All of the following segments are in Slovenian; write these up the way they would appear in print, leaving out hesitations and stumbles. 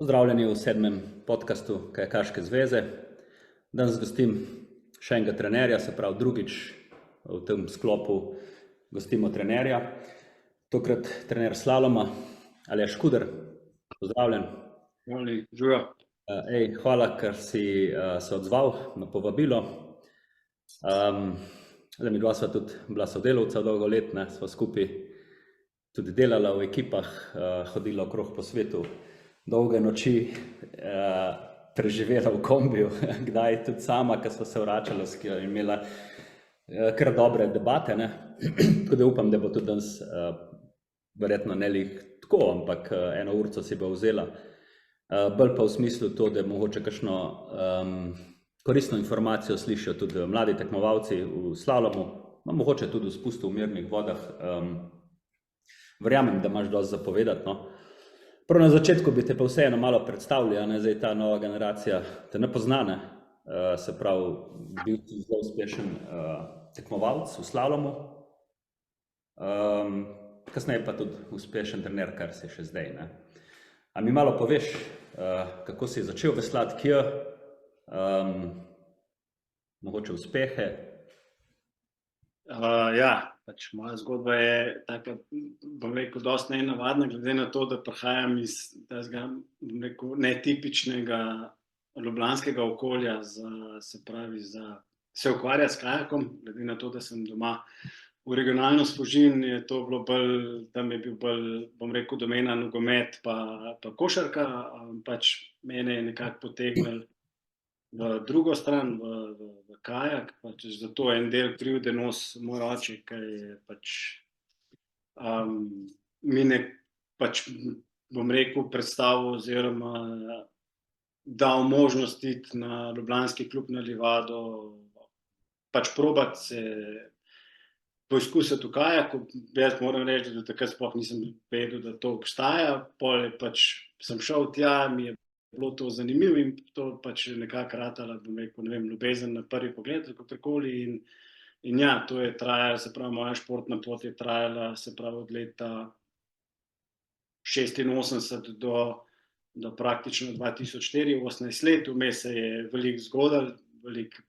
Pozdravljeni v 7. podcastu Kajakaške zveze. Danes gostim še enega trenerja, se pravi drugič v tem sklopu gostimo trenerja. Tokrat trener slaloma, Aleš Škuder. Pozdravljen. Hvala, ker si se odzval na povabilo. Midva sva tudi bila sodelavca dolgoletna, sva skupaj tudi delala v ekipah, hodila okrog po svetu, dolge noči preživela v kombiju, kdaj tudi sama, ko sva se vračala, s katero imela kar dobre debate, ne? Tako da upam, da bo tudi danes verjetno ne lih tako, ampak eno urco si bo vzela. Bolj pa v smislu to, da mogoče kakšno koristno informacijo slišijo tudi mladi tekmovalci v slalomu, mogoče tudi v spustu v mirnih vodah. Verjamem, da imaš dosti za povedati, no. Prav na začetku bi te pa vseeno malo predstavili, zdaj ta nova generacija te ne pozna, ne. Se pravi, bil si zelo uspešen tekmovalec v slalomu, kasneje pa tudi uspešen trener, kar si še zdaj, ne. A mi malo poveš, kako si začel veslati, kje, mogoče uspehe? Moja zgodba je taka, bom rekel, dosti nenavadna, glede na to, da prihajam iz tega, bom rekel, netipičnega ljubljanskega okolja, se ukvarja s kajakom, glede na to, da sem doma v regionalno s Fužin, je to bilo bolj, tam je bil bolj, bom rekel, domena nogomet pa košarka, pač mene je nekako potegnil v drugo stran, v kajak, pač zato en del krivde nosi moj oče, ker je pač mi pač, bom rekel, predstavil oziroma dal možnost iti na ljubljanski klub na Livado, pač probati se poizkusiti v kajaku. Jaz moram reči, da takrat sploh nisem vedel, da to obstaja, pol je pač sem šel tja, mi je bilo to zanimivo in to pač nekako ratala, bom rekel, ne vem, ljubezen na prvi pogled, kakorkoli, in ja, to je trajalo, se pravi, moja športna pot je trajala, se pravi, od leta 86 do praktično 2004, 18 let, vmes se je veliko zgodilo, veliko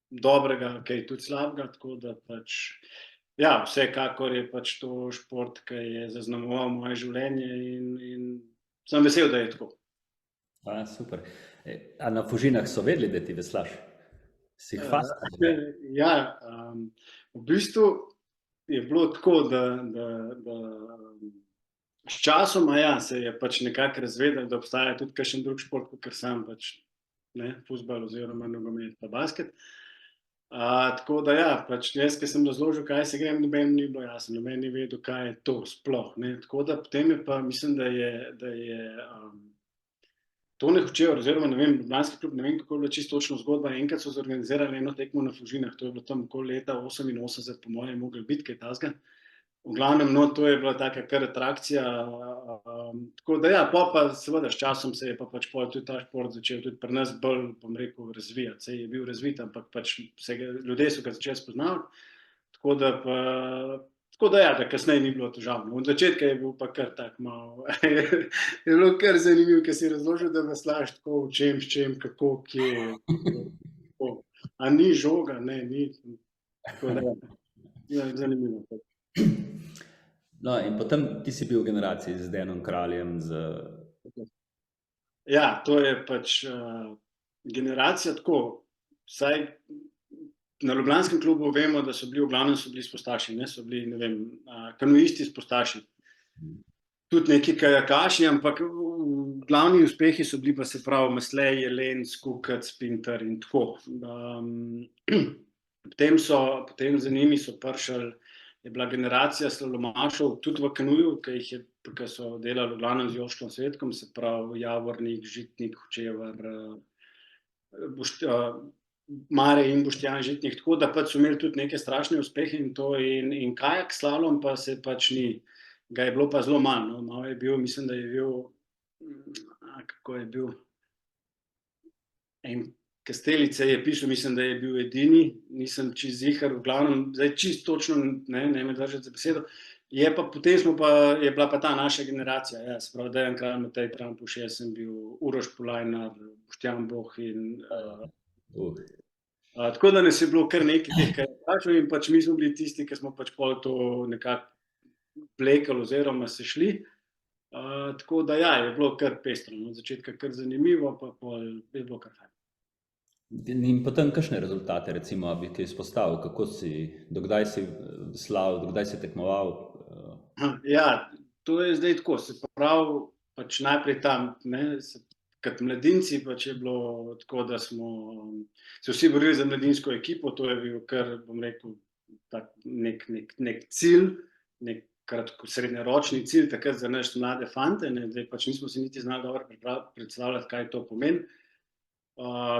dobrega, kaj tudi slabega, tako da pač, ja, vsekakor je pač to šport, ki je zaznamoval moje življenje in sem vesel, da je tako. Super. A na Fužinah so vedeli, da ti veslaš? Si jih fastal? Ja, v bistvu je bilo tako, da s časoma, ja, se je pač nekako razvedelo, da obstaja tudi kakšen drug šport, kakor sam pač, ne, fuzbal oziroma nogomet pa basket. Tako da ja, pač jaz, ki sem razložil, kaj se grem, noben ni bilo jasno, noben ni vedel, kaj je to sploh, ne, tako da potem je pa, mislim, da je Tone Hočevar, oziroma ne vem, ljubljanski klub, ne vem, kako je bila čisto točno zgodba, enkrat so zorganizirali eno tekmo na Fužinah, to je bilo tam okoli leta 88, po mojem, moglo biti kaj takega. V glavnem, no, to je bila taka kar atrakcija, tako da ja, pa seveda s časom se je pa pač tudi ta šport začel tudi pri nas bolj, bom rekel, razvijati, saj je bil razvit, ampak pač ljudje so ga začeli spoznavati, tako da ja, da kasneje ni bilo težavno. Od začetka je bil pa kar tak malo, je bilo kar zanimivo, ker si razložil, da veslaš tako, v čem, s čem, kako, kje, a ni žoga, ne, ni, tako da ja, zanimivo. No, in potem ti si bil v generaciji z Dejanom Kraljem, Ja, to je pač generacija tako, vsaj na ljubljanskem klubu vemo, da so bili, v glavnem so bili spostaši, ne, so bili, ne vem, kanuisti spostaši. Tudi neki kajakaši, ampak glavni uspehi so bili pa, se pravi, Meslej, Jelenc, Kukac, Pintar in tako. Potem za njimi so prišli, je bila generacija slalomašev tudi v kanuju, ki so delali v glavnem z Joštom Svetkom, se pravi Javornik, Žitnik, Hočevar, Mare in Boštjan Žitnik, tako da pač so imeli tudi neke strašne uspehe in to, in kajak slalom pa se pač ni, ga je bilo pa zelo manj, no, malo je bil, mislim, da je bil, kako je bil, en Kastelice je pišel, mislim, da je bil edini, nisem čist zihar, v glavnem, zdaj čist točno, ne me držati za besedo. Je bila pa ta naša generacija, ja, se pravi, Dejan Kralj, Matej Trampuš, jaz sem bil Uroš Polajnar, Boštjan Boh in tako da nas je bilo kar nekaj teh, kar je vprašal, in pač mi smo bili tisti, ki smo pač pol to nekako vlekali oziroma se šli. Tako da ja, je bilo kar pestro, od začetka kar zanimivo, pa pol je bilo kar fajn. In potem kakšne rezultate, recimo, bi ti izpostavil, dokdaj si slav, dokdaj si tekmoval? Ja, to je zdaj tako, se pravi, pač najprej tam, kot mladinci pač je bilo tako, da smo se vsi borili za mladinsko ekipo, to je bil kar, bom rekel, tak nek cilj, nek srednjeročni cilj, takrat za naše mlade fante, zdaj pač nismo si niti znali dobro predstavljati, kaj to pomeni.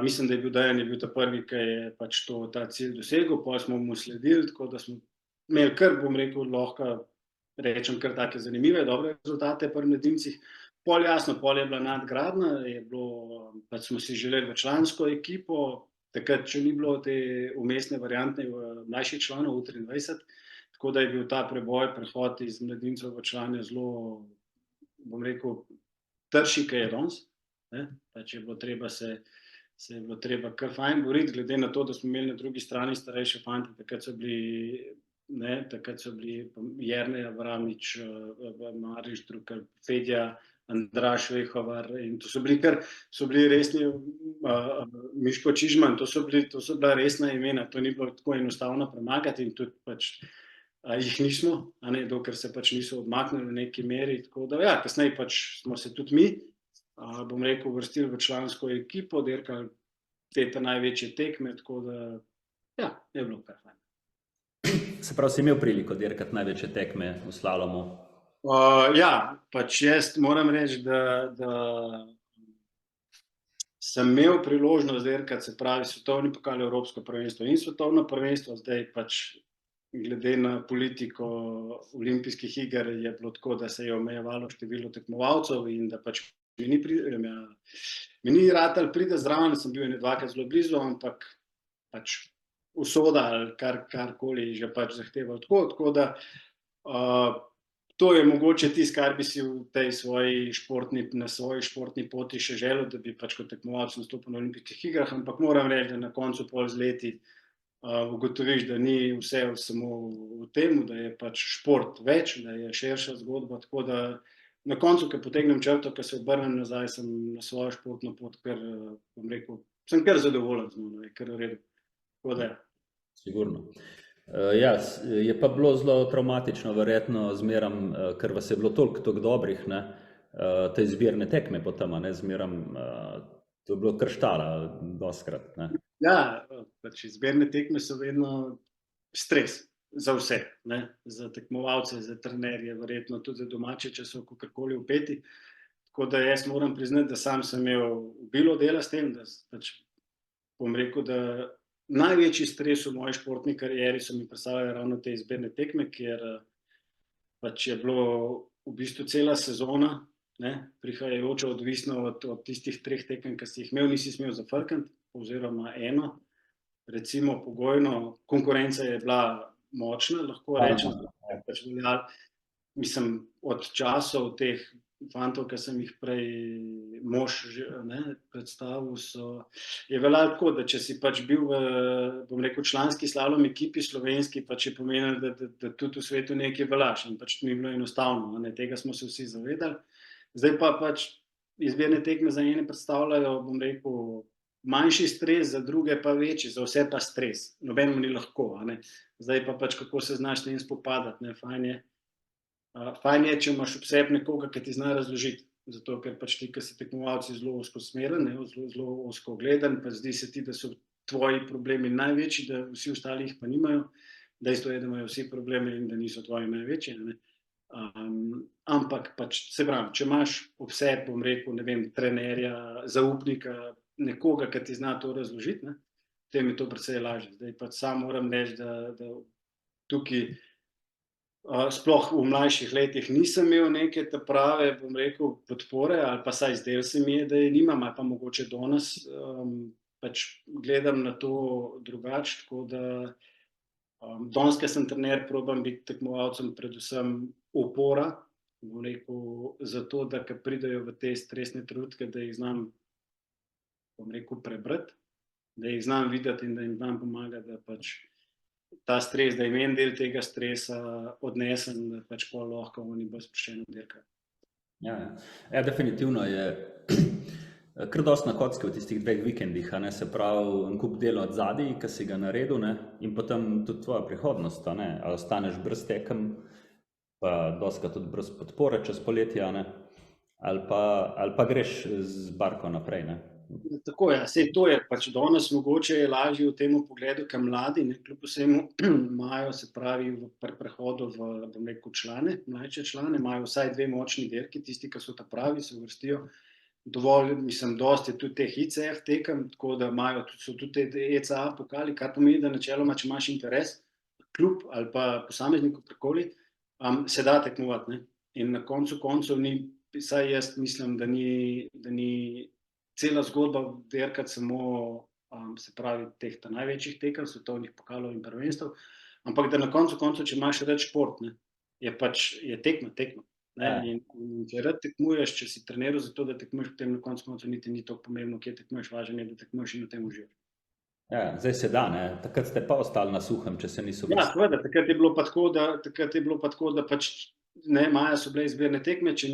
Mislim, da je bil Dejan ta prvi, ki je pač ta cilj dosegel, potem smo mu sledili, tako da smo imeli kar, bom rekel, lahko rečem, kar take zanimive, dobre rezultate pri mladincih. Pol je bila nadgradnja, pač smo si želeli v člansko ekipo, takrat še ni bilo te vmesne variante mlajših članov, U23, tako da je bil ta prehod iz mladincev v člane zelo, bom rekel, trši, kaj je danes. Pač je bilo treba se je bilo treba kar fajn boriti, glede na to, da smo imeli na drugi strani starejše fante, takrat so bili Jernej Avramič, Mariš Drukal, Fedja, Andraž Vehovar, in to so bili resni, Miško Čižman, to so bila resna imena, to ni bilo tako enostavno premagati in tudi pač jih nismo, dokler se pač niso odmaknili v neki meri, tako da ja, kasneje pač smo se tudi mi, bom rekel, uvrstili v člansko ekipo, dirkali te največje tekme, tako da ja, je bilo kar fajn. Se pravi, si imel priliko dirkati največje tekme v slalomu? Ja, pač jaz moram reči, da sem imel priložnost dirkati, se pravi, svetovni pokal, evropsko prvenstvo in svetovno prvenstvo, zdaj pač glede na politiko olimpijskih iger je bilo tako, da se je omejevalo število tekmovalcev in da pač mi ni ratal pride zraven, sem bil dvakrat zelo blizu, ampak pač usoda ali karkoli že pač zahteval tako da to je mogoče tisto, kar bi si v tej na svoji športni poti še želel, da bi pač kot tekmovalec nastopil na olimpijskih igrah, ampak moram reči, da na koncu pol z leti ugotoviš, da ni vse samo v tem, da je pač šport več, da je širša zgodba, tako da na koncu, ko potegnem črto, ko se obrnem nazaj, sem na svojo športno pot, kar, bom rekel, sem kar zadovoljen z njo, kar v redu. Tako da. Sigurno. Ja, je pa bilo zelo travmatično, verjetno zmeram, ker vas je bilo toliko dobrih, te izbirne tekme potem, zmeram, to je bilo kar štala, doskrat. Ja, pač izbirne tekme so vedno stres. Za vse, za tekmovalce, za trenerje, verjetno tudi za domače, če so kakorkoli vpeti. Tako da jaz moram priznati, da sam sem imel obilo dela s tem, da pač bom rekel, da največji stres v moji športni karieri so mi predstavljali ravno te izbirne tekme, ker pač je bilo v bistvu cela sezona, prihajajoča odvisno od tistih 3 tekem, ki si jih imel, nisi smel zafrkati, oziroma eno, recimo pogojno, konkurenca je bila močna, lahko rečem, pač mislim, od časov teh fantov, ki sem jih prej predstavil, je veljalo tako, da če si pač bil v, bom rekel, članski slalom ekipi slovenski, pač je pomenilo, da tudi v svetu nekaj veljaš in pač ni bilo enostavno, tega smo se vsi zavedali. Zdaj pa pač izbirne tekme za ene predstavljajo, bom rekel, manjši stres, za druge pa večji, za vse pa stres. Nobenemu ni lahko, Zdaj pa pač kako se znaš s tem spopadati, Fajn je, če imaš ob sebi nekoga, ki ti zna razložiti, zato ker pač ti, ki si tekmovalci, zelo ozkosmeren, zelo ozkogleden, pa zdi se ti, da so tvoji problemi največji, da vsi ostali jih pa nimajo. Dejstvo je, da imajo vsi probleme in da niso tvoji največji, ampak pač, se pravi, če imaš ob sebi, bom rekel, trenerja, zaupnika, nekoga, ki ti zna to razložiti, potem je to precej lažje. Zdaj pa sam moram reči, da tukaj sploh v mlajših letih nisem imel neke prave, bom rekel, podpore, ali pa saj zdaj se mi je, da je nimam, ali pa mogoče danes pač gledam na to drugače, tako da danes, ker sem trener, probam biti tekmovalcem predvsem opora, bom rekel, zato, da ko pridejo v te stresne trenutke, da jih znam, bom rekel, prebrati, da jih znam videti in da jim znam pomagati, da pač ta stres, da jim en del tega stresa odnesem, da pač pol lahko oni bolj sproščeno dirkajo. Ja, definitivno je kar dosti na kocki v tistih 2 vikendih, a ne, se pravi, en kup dela od zadaj, ki si ga naredil, ne, in potem tudi tvoja prihodnost, a ne, ali ostaneš brez tekem, pa dostikrat tudi brez podpore čez poletje, a ne, ali pa greš z barko naprej, ne. Tako je, saj to je pač danes mogoče je lažje v tem pogledu, ker mladi, ne, kljub vsemu imajo, se pravi, pri prehodu v, bom rekel, člane, mlajše člane, imajo vsaj 2 močni dirki, tisti, ki so ta pravi, se uvrstijo dovolj, mislim, dosti tudi teh ICF tekem, tako da imajo, so tudi te ECA pokali, kar pomeni, da načeloma, če imaš interes, klub ali pa posameznik kakorkoli, se da tekmovati, ne. In na koncu koncev ni, vsaj jaz mislim, da ni cela zgodba dirkati samo, se pravi, teh največjih tekem, svetovnih pokalov in prvenstev, ampak da na koncu koncev, če imaš rad šport, ne, je pač, je tekma, ne, in če rad tekmuješ, če si treniral za to, da tekmuješ, potem na koncu koncev niti ni toliko pomembno, kje tekmuješ, važno je, da tekmuješ in v tem uživaš. Ja, zdaj se da, ne, takrat ste pa ostali na suhem, če se niso Ja, seveda, takrat je bilo pa tako, da pač, ne, maja so bile izbirne tekme, če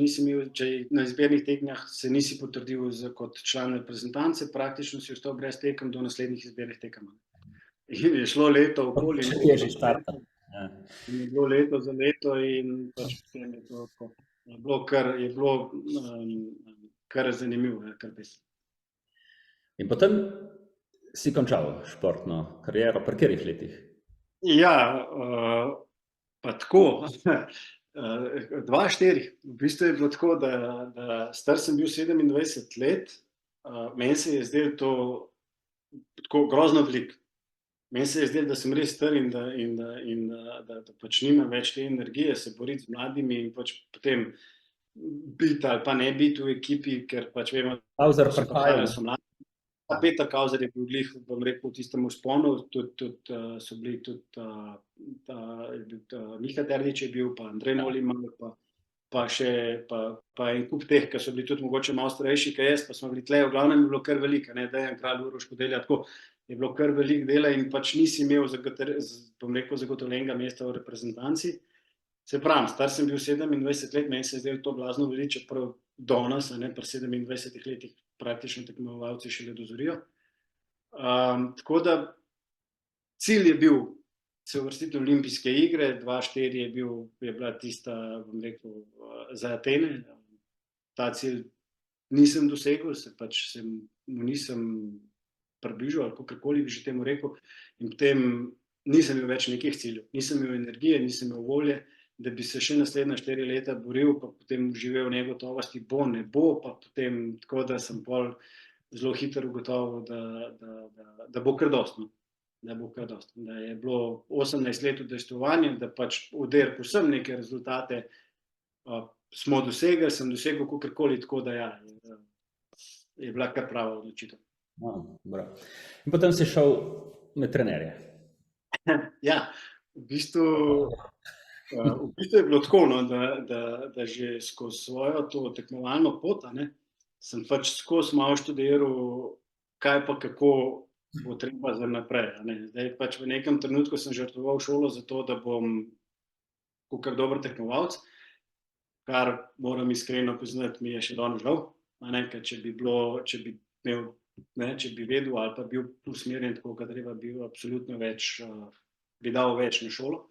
na izbirnih tekmah se nisi potrdil kot član reprezentance, praktično si ostal brez tekem do naslednjih izbirnih tekem. In je šlo leto okoli. Še težji štart. In je bilo leto za leto in pač potem je to tako. Je bilo kar zanimivo, kar pesem. In potem si končal športno kariero, pri katerih letih? Ja, pa tako, 2-4, v bistvu je bilo tako, da star sem bil 27 let, meni se je zdelo to tako grozno veliko. Meni se je zdelo, da sem res star in da pač nimam več te energije se boriti z mladimi in pač potem biti ali pa ne biti v ekipi, ker pač vemo, Kauzer so prihajali. so mladi. Peter Kauzer je bil glih, bom rekel, v tistem vzponu, tudi so bili tudi Miha Terdić je bil, pa Andrej Noliman, pa še en kup teh, ki so bili tudi mogoče malo starejši, kot jaz, pa smo bili tle, v glavnem je bilo kar veliko, ne, Dejan Kralj, Uroš Kodelja, tako je bilo kar veliko dela in pač nisi imel, bom rekel, zagotovljenega mesta v reprezentanci. Se pravim, star sem bil 27 let, meni se je zdelo to blazno veliko, čeprav danes, pri 27 letih praktično tekmovalci šele dozorijo. Tako da cilj je bil se uvrstiti v olimpijske igre, 2004 je bila tista, bom rekel, za Atene. Ta cilj nisem dosegel, se mu nisem približal, ali kakorkoli bi že temu rekel, in potem nisem imel več nekih ciljev, nisem imel energije, nisem imel volje, da bi se še naslednja 4 leta boril, pa potem živel v negotovosti, bo, ne bo, pa potem tako, da sem pol zelo hitro ugotovil, da bo kar dosti, da je bilo 18 let udejstvovanja, da pač v dirki sem neke rezultate smo dosegli, sem dosegel kakorkoli, tako da ja, je bila kar prava odločitev. In potem si šel med trenerje. Ja, v bistvu je bilo tako, no, da že skozi svojo to tekmovalno pot, sem pač skozi malo študiral, kaj pa kako bo treba za naprej. Zdaj pač v nekem trenutku sem žrtvoval šolo za to, da bom kakor dober tekmovalec, kar moram iskreno priznati, mi je še danes žal, ker če bi vedel ali pa bil usmerjen tako, kot treba, bil absolutno več, bi dal več na šolo.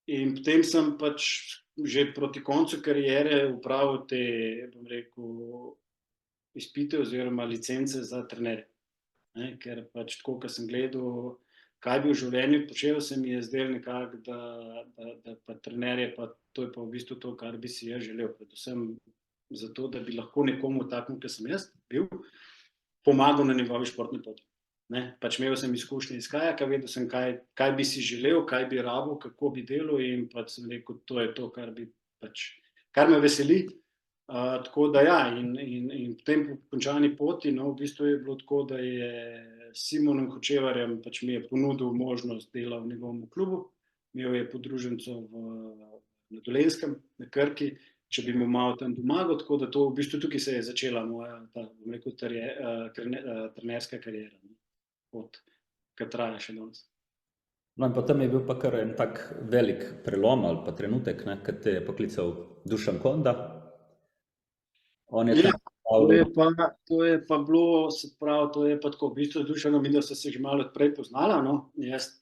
In potem sem pač že proti koncu kariere opravil te, bom rekel, izpite oziroma licence za trenerje. Ker pač tako, ko sem gledal, kaj bi v življenju počel, se mi je zdelo nekako, da pa trenerje, pa to je pa v bistvu to, kar bi si jaz želel, predvsem zato, da bi lahko nekomu takmu, ki sem jaz bil, pomagal na njegovi športni poti. Pač imel sem izkušnje iz kajaka, vedel sem, kaj bi si želel, kaj bi rabil, kako bi delal in pač sem rekel, to je to, kar me veseli. Tako da ja, in potem po končani poti, no, v bistvu je bilo tako, da je s Simonom Hočevarjem pač mi je ponudil možnost dela v njegovem klubu, imel je podruženco na Dolenjskem, na Krki, če bi mu malo tam pomagal, tako da to v bistvu tukaj se je začela moja, bom rekel, trenerska kariera, pot, ki traja še danes. No in potem je bil pa kar en tak velik prelom ali pa trenutek, ne, ko te je poklical Dušan Konda. On je tam To je pa bilo, se pravi, to je pa tako, v bistvu Dušanom in da so se že malo prej poznala, no, jaz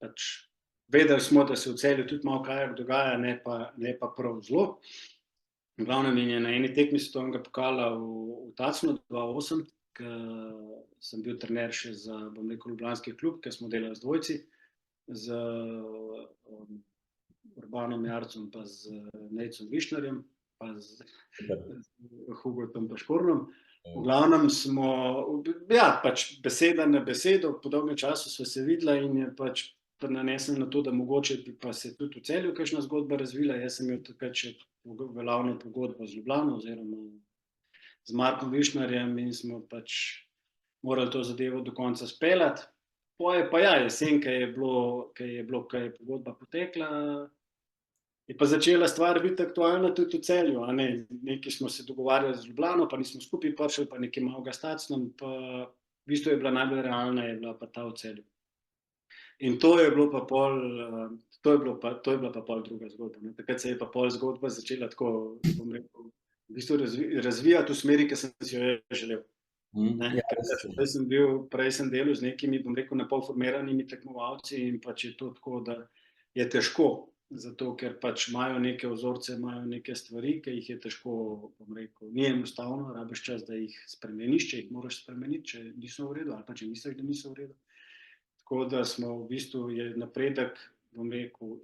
pač vedeli smo, da se v Celju tudi malo kaj dogaja, ne pa prav zelo. V glavnem je na eni tekmi svetovnega pokala v Tacnu 2008, ko sem bil trener še za, bom rekel, ljubljanski klub, ker smo delali z dvojci, z Urbanom Jarcem pa z Nejcem Višnarjem, pa z Hugotom pa Škornom. V glavnem smo, ja, pač beseda na besedo, po dolgem času sva se videla in je pač nanesem na to, da mogoče bi pa se tudi v Celju kakšna zgodba razvila. Jaz sem imel takrat še veljavno pogodbo z Ljubljano oziroma z Markom Višnarjem in smo pač morali to zadevo do konca speljati. Poje pa ja, jesen, ko je pogodba potekla, je pa začela stvar biti aktualna tudi v Celju, a ne, nekaj smo se dogovarjali z Ljubljano, pa nismo skupaj prišli, pa nekaj malega s Tacnom, pa v bistvu je bila najbolj realna, je bila pa ta v Celju. In to je bilo pa pol, to je bila pa pol druga zgodba, ne. Takrat se je pa pol zgodba začela tako, bom rekel, v bistvu razvijati v smeri, ki sem si jo želel. Prej sem delal z nekimi, bom rekel, napol formiranimi tekmovalci in pač je to tako, da je težko, zato ker pač imajo neke vzorce, imajo neke stvari, ki jih je težko, bom rekel, ni enostavno, rabiš čas, da jih spremeniš, če jih moraš spremeniti, če niso v redu ali pa če misliš, da niso v redu. Tako da smo v bistvu, je napredek, bom rekel,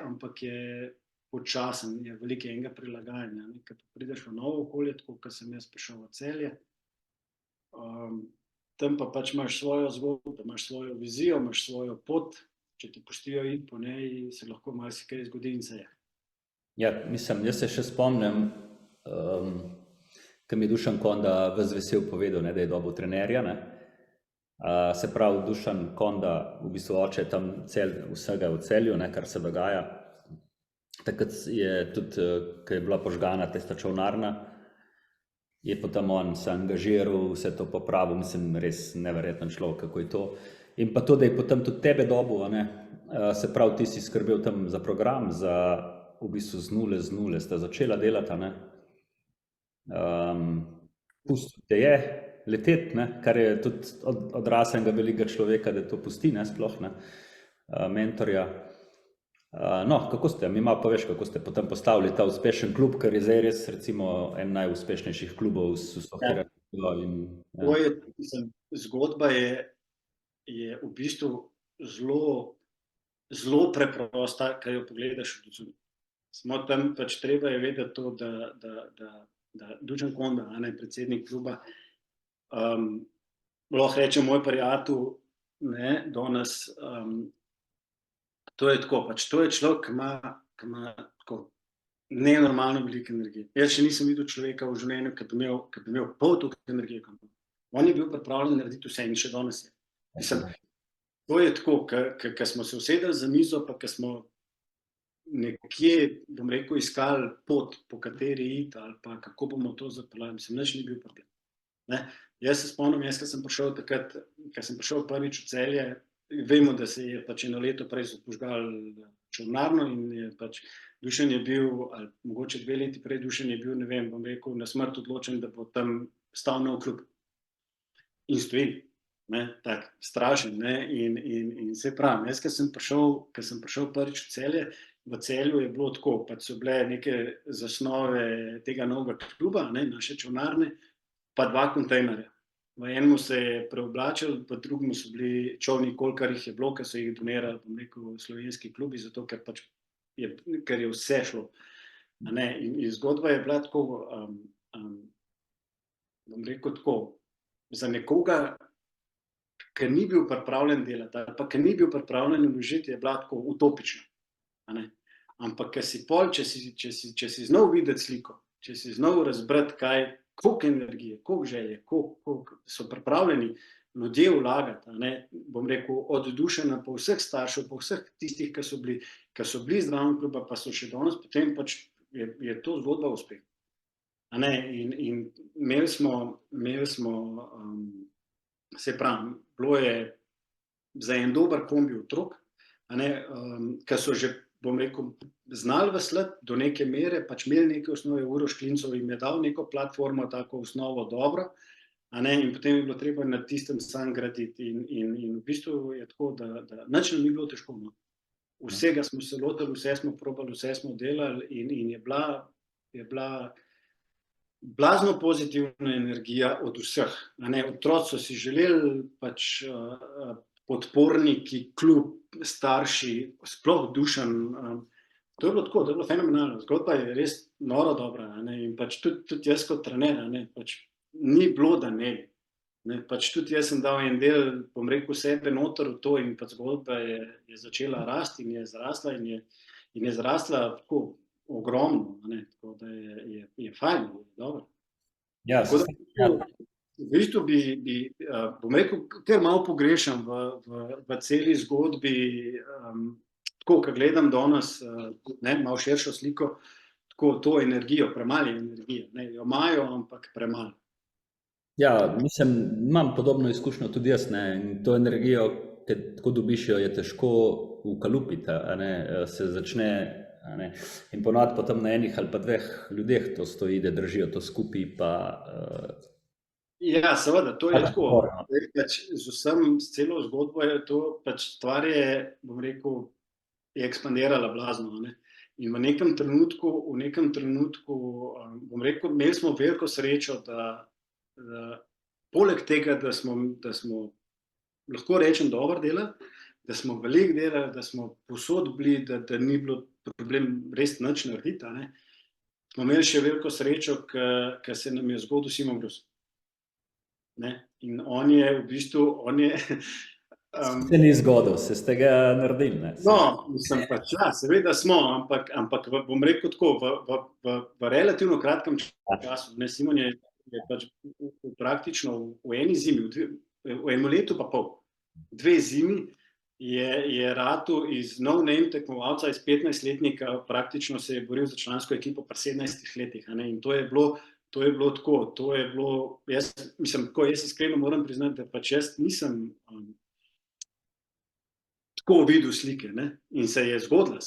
ampak je počasen, je veliko enega prilagajanja. Ko prideš v novo okolje, tako kot sem jaz prišel v Celje, tam pa pač imaš svojo zgodbo, imaš svojo vizijo, imaš svojo pot, če ti pustijo iti po njej, se lahko marsikaj zgodi in se je. Ja, mislim, jaz se še spomnim, ko mi je Dušan Konda ves vesel povedal, ne, da je dobil trenerja, ne. Se pravi, Dušan Konda, v bistvu oče tam vsega v Celju, ne, kar se dogaja. Takrat je tudi, ko je bila požgana tista čolnarna, je potem on se angažiral, vse to popravil, mislim, res neverjeten človek, kako je to. In pa to, da je potem tudi tebe dobil, ne, se pravi, ti si skrbel tam za program, za v bistvu z nule sta začela delati, ne. Pustil te je leteti, ne, kar je tudi od rasnega velikega človeka, da to pusti, ne, sploh, ne, mentorja. No, kako ste, mi malo poveš, kako ste potem postavili ta uspešen klub, ker je zdaj res recimo en najuspešnejših klubov s Zgodba je v bistvu zelo preprosta, ko jo pogledaš od zunaj. Samo tam pač treba je vedeti to, da Dušan Konda, predsednik kluba, lahko reče moj prijatelj, ne, danes, to je tako, pač to je človek, ki ima tako nenormalno veliko energije. Jaz še nisem videl človeka v življenju, ki bi imel pol toliko energije. On je bil pripravljen narediti vse in še danes je. Mislim, to je tako, ko smo se usedeli za mizo, pa ko smo nekje, bom rekel, iskali pot, po kateri iti ali pa kako bomo to zapeljali, mislim, nič ni bil problem. Ne? Jaz se spomnim, ko sem prišel takrat, ko sem prišel prvič v Celje, vemo, da se je pač eno leto prej so požgali čolnarno in je pač Dušan je bil, ali mogoče 2 leti prej Dušan je bil, ne vem, bom rekel, na smrt odločen, da bo tam stal nov klub. In stoji, ne, tak, strašen, ne, in se pravim, jaz, ko sem prišel prvič v Celje, v Celju je bilo tako, pač so bile neke zasnove tega novega kluba, ne, naše čolnarne, pa 2 kontejnerja. V enemu se je preoblačil, pa drugemu so bili čolni, kolikor jih je bilo, ker so jih donirali, bom rekel, slovenski klubi, zato ker pač ker je vse šlo. In zgodba je bila tako, bom rekel tako, za nekoga, ki ni bil pripravljen delati, ali pa ki ni bil pripravljen vložiti, je bila tako utopična. Ampak, če si znal videti sliko, če si znal razbrati, koliko energije, koliko želje, koliko so pripravljeni ljudje vlagati, bom rekel, od Dušana, pa vseh staršev, pa vseh tistih, ki so bili zraven kluba, pa so še danes, potem pač je to zgodba uspeha. In imeli smo, se pravi, bilo je za en dober kombi otrok, ki so že, bom rekel, znali veslati do neke mere, pač imeli neke osnove. Uroš Klincov jim je dal neko platformo, tako osnovo dobro, in potem je bilo treba na tistem sam graditi. In v bistvu je tako, da nič nam ni bilo težko. Vsega smo se lotili, vse smo probali, vse smo delali in je bila blazno pozitivna energija od vseh. Otroci so si želeli, pač podporniki, klub, starši, sploh Dušan. To je bilo tako, to je bilo fenomenalno. Zgodba je res noro dobra. In pač tudi jaz kot trener, pač ni bilo, da ne bi. Pač tudi jaz sem dal en del, bom rekel, sebe noter v to in pač zgodba je začela rasti in je zrasla in je zrasla tako ogromno. Tako da je fajn, je dobro. Ja, V bistvu bom rekel, kar malo pogrešam v celi zgodbi, tako, ko gledam danes, malo širšo sliko, tako to energijo, premalo energije. Jo imajo, ampak premalo. Ja, mislim, imam podobno izkušnjo tudi jaz, in to energijo, ki tako dobiš jo, je težko ukalupiti, se začne, in ponovadi potem na enih ali pa dveh ljudeh to stoji, da držijo to skupaj, pa... Ja, seveda, to je tako. Pač z vsem, s celo zgodbo je to, pač stvar je, bom rekel, je ekspandirala blazno. In v nekem trenutku, bom rekel, imeli smo veliko srečo, da poleg tega, da smo lahko rečem dobro delali, da smo veliko delali, da smo povsod bili, da ni bilo problem res nič narediti, smo imeli še veliko srečo, ker se nam je zgodil Simon Brus. In on je v bistvu, Se ni zgodil, se ste ga naredili, No, mislim pač, ja, seveda smo, ampak bom rekel tako, v relativno kratkem času, Simon je pač praktično v eni zimi, v enem letu pa pol, 2 zimi, je ratal iz no-name tekmovalca, iz 15-letnika, praktično se je boril za člansko ekipo pri 17 letih. In to je bilo tako, jaz iskreno moram priznati, da pač jaz nisem tako videl slike, in se je zgodila,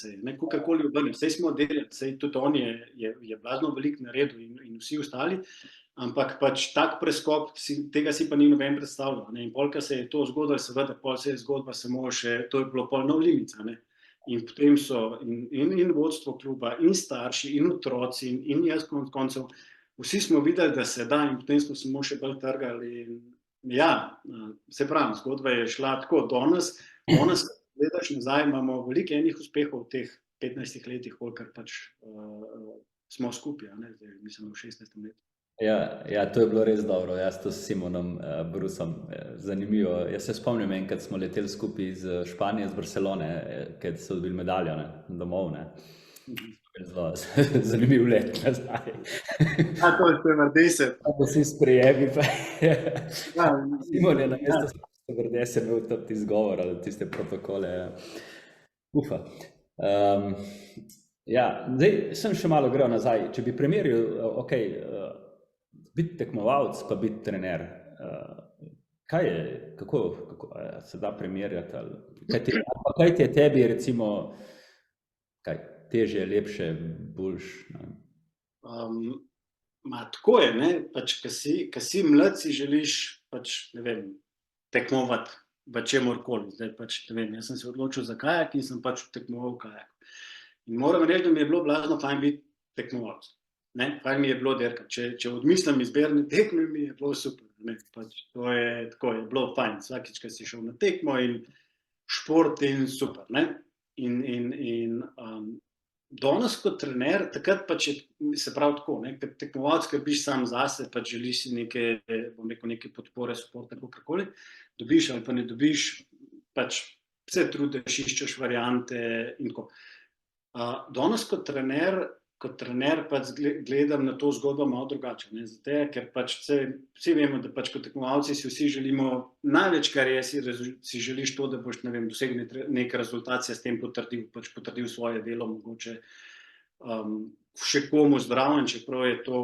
kakorkoli obrnil, saj smo delali, saj tudi on je blazno veliko naredil in vsi ostali, ampak pač tak preskok, tega si pa ni noben predstavljal. In polka se je to zgodilo, seveda, pol se je zgodba samo še, to je bilo pol nov limica. In potem so in vodstvo kluba, in starši, in otroci, in jaz koncev, vsi smo videli, da se da, in potem smo samo še bolj trgali. Ja, se pravi, zgodba je šla tako, danes gledaš nazaj, imamo veliko enih uspehov v teh 15 letih, kolikor pač smo skupaj, mislim, v 16. letu. Ja, to je bilo res dobro, jaz to s Simonom Brusom, zanimivo. Jaz se spomnim, enkrat smo leteli skupaj iz Španije, z Barcelone, ker so dobili medaljo domov, Zelo zanimiv let nazaj. To je Vrdese. Vsi sprijemi, pa Simon je na mesto Vrdese imel tudi izgovor ali tiste protokole. Ufa. Ja, zdaj sem še malo grel nazaj. Če bi primerjal, biti tekmovalec pa biti trener, kaj je, kako se da primerjati? Kaj ti je tebi, recimo, težje, lepše, boljš? Tako je, pač, ko si mlad, si želiš, pač, ne vem, tekmovati v čemorkoli. Zdaj pač, ne vem, jaz sem se odločil za kajak in sem pač tekmoval v kajaku. In moram reči, da mi je bilo blazno fajn biti tekmovalec. Fajn mi je bilo dirkati. Če odmislim izberne tekme, mi je bilo super. Pač, to je tako, je bilo fajn. Vsakič, ko si šel na tekmo in šport in super. In danes kot trener, takrat pač se pravi tako, kot tekmovalec, ker biš sam zase, pač želiš si neke podpore, supporta, kakorkoli, dobiš ali pa ne dobiš, pač se trudiš, iščeš variante in tako. Danes kot trener pač gledam na to zgodbo malo drugače. Zato, ker pač vsi vemo, da pač kot tekmovalci si vsi želimo, največ, kar je, si želiš to, da boš, ne vem, dosegel nek rezultat, si s tem potrdil svoje delo, mogoče še komu zdraven, čeprav je to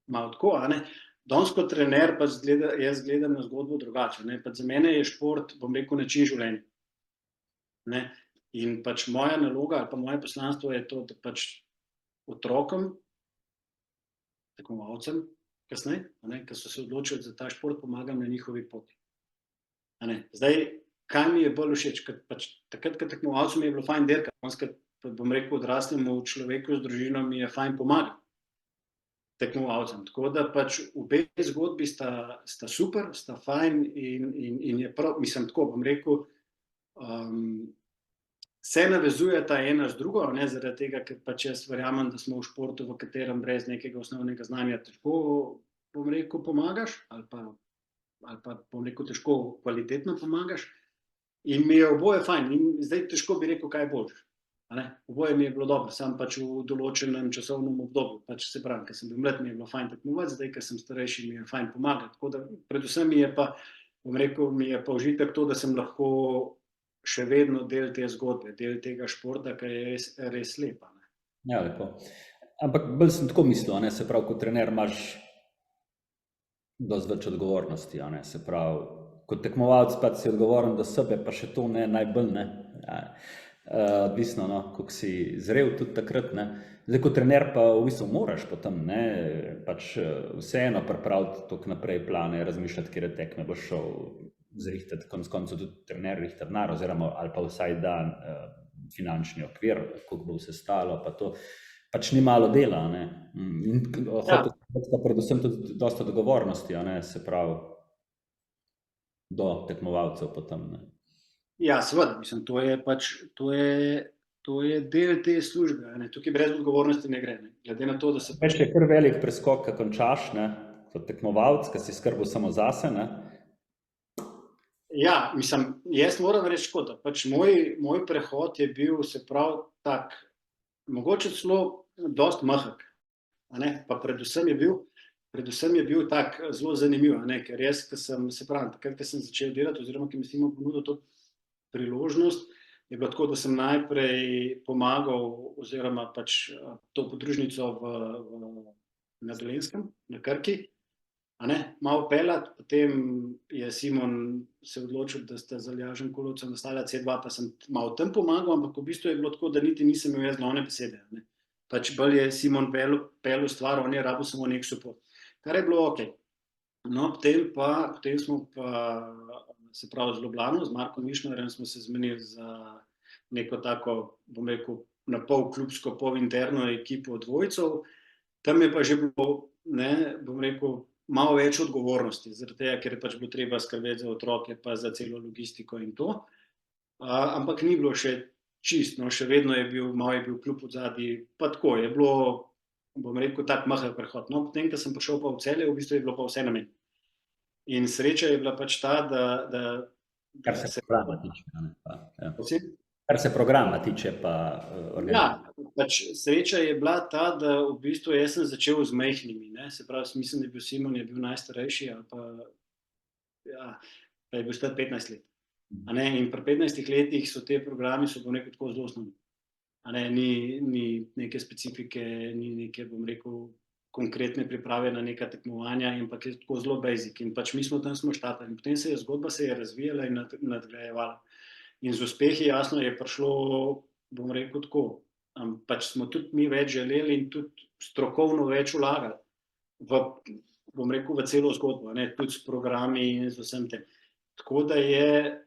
malo tako, a ne. Danes kot trener pač jaz gledam na zgodbo drugače, ne. Pač za mene je šport, bom rekel, način življenja. Ne. In pač moja naloga ali pa moje poslanstvo je to, da pač otrokom, tekmovalcem kasneje, ki so se odločili za ta šport, pomagam na njihovi poti. Zdaj, kaj mi je bolj všeč, pač takrat, ko tekmovalcem je bilo fajn dirkati, bom rekel, odraslemu človeku z družino mi je fajn pomagati tekmovalcem. Tako da pač obe zgodbi sta super, sta fajn in je prav, mislim tako, bom rekel, se navezuje ta ena z drugo, zaradi tega, ker pač jaz verjamem, da smo v športu, v katerem brez nekega osnovnega znanja težko, bom rekel, pomagaš, ali pa, bom rekel, težko kvalitetno pomagaš. In mi je oboje fajn. In zdaj težko bi rekel, kaj je boljše. Oboje mi je bilo dobro, sam pač v določenem časovnem obdobju. Pač se pravi, ker sem bil mlad, mi je bilo fajn tekmovati, zdaj, ker sem starejši, mi je fajn pomagati. Tako da predvsem mi je pa, bom rekel, mi je pa užitek to, da sem lahko še vedno del te zgodbe, del tega športa, ki je res lepa. Ja, lepo. Ampak bolj sem tako mislil, se pravi, kot trener imaš dosti več odgovornosti, se pravi, kot tekmovalec pa si odgovoren do sebe, pa še to ne najbolj, odvisno, koliko si zrel tudi takrat, Zdaj, kot trener pa v bistvu moraš potem, pač vseeno pripraviti toliko naprej plane, razmišljati, kjer tekme boš šel, zrihtati, konec koncev tudi trener rihta denar, oziroma ali pa vsaj dan finančni okvir, koliko bo vse stalo, pa to pač ni malo dela, in predvsem tudi dosta odgovornosti, se pravi, do tekmovalcev potem, Ja, seveda, mislim, to je pač, to je del te službe, tukaj brez odgovornosti ne gre, glede na to, da se Več je kar velik preskok, ko končaš, kot tekmovalec, ki si skrbel samo zase, Ja, mislim, jaz moram reči tako, da pač moj prehod je bil, se pravi, tak, mogoče celo dosti mehek, pa predvsem je bil tak zelo zanimiv, ker jaz, se pravi, takrat, ko sem začel delati, oziroma, ki mi Simon ponudil to priložnost, je bilo tako, da sem najprej pomagal, oziroma pač to podružnico na Dolenjskem, na Krki, malo peljati, potem je Simon se odločil, da sta z Aljažem Kulovcem nastala C2, pa sem malo tam pomagal, ampak v bistvu je bilo tako, da niti nisem imel jaz glavne besede. Pač bolj je Simon peljal stvar, on je rabil samo nek support. Kar je bilo okej. No, potem smo pa, se pravi, z Ljubljano, z Markom Mišnerjem smo se zmenili za neko tako, bom rekel, na pol klubsko, pol interno ekipo dvojcev. Tam je pa že bilo, bom rekel, malo več odgovornosti, zaradi tega, ker je pač bilo treba skrbeti za otroke, pa za celo logistiko in to. Ampak ni bilo še čisto, še vedno je bil, malo je bil klub odzadaj, pa tako je bilo, bom rekel, tak mehek prehod. No, potem, ko sem prišel pa v Celje, v bistvu je bilo pa vse na meni. In sreča je bila pač ta, da kar se programa tiče. Prosim? Kar se programa tiče, pa Ja, pač sreča je bila ta, da v bistvu jaz sem začel z majhnimi, se pravi, mislim, da je bil Simon, je bil najstarejši, ali pa, ja, pa je bil star 15 let. In pri 15 letih so te programi, so bom rekel, tako zelo osnovni. Ni neke specifike, ni neke, bom rekel, konkretne priprave na neka tekmovanja, ampak je tako zelo basic. In pač mi smo tam štartali. In potem zgodba se je razvijala in nadgrajevala. In z uspehi, jasno, je prišlo, bom rekel tako, pač smo tudi mi več želeli in tudi strokovno več vlagali v, bom rekel, v celo zgodbo, tudi s programi in z vsem tem. Tako da je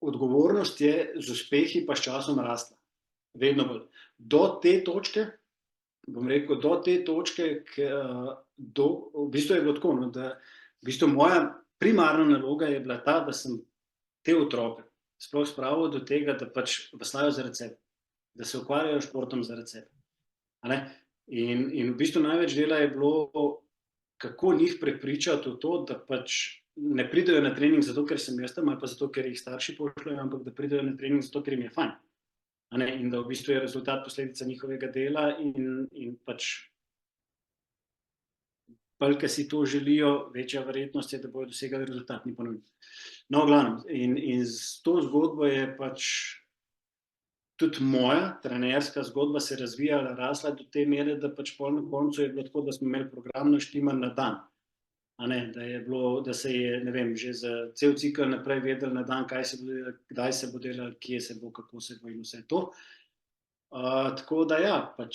odgovornost je z uspehi pa s časom rasla. Vedno bolj. Do te točke, bom rekel, v bistvu je bilo tako, da v bistvu moja primarna naloga je bila ta, da sem te otroke sploh spravil do tega, da pač veslajo zaradi sebe, da se ukvarjajo s športom zaradi sebe. In v bistvu največ dela je bilo, kako njih prepričati v to, da pač ne pridejo na trening zato, ker sem jaz tam, ali pa zato, ker jih starši pošljajo, ampak da pridejo na trening zato, ker jim je fajn. In da v bistvu je rezultat posledica njihovega dela in pač bolj, ki si to želijo, večja verjetnost je, da bodo dosegali rezultat, ni pa nujno. No, v glavnem, in s to zgodbo je pač tudi moja trenerska zgodba se razvijala, rasla do te mere, da pač pol na koncu je bilo tako, da smo imeli program naštiman na dan. Da se je, ne vem, že za cel cikel naprej vedel na dan, kaj se bo delal, kdaj se bo delal, kje se bo, kako se bo in vse to. Tako da ja, pač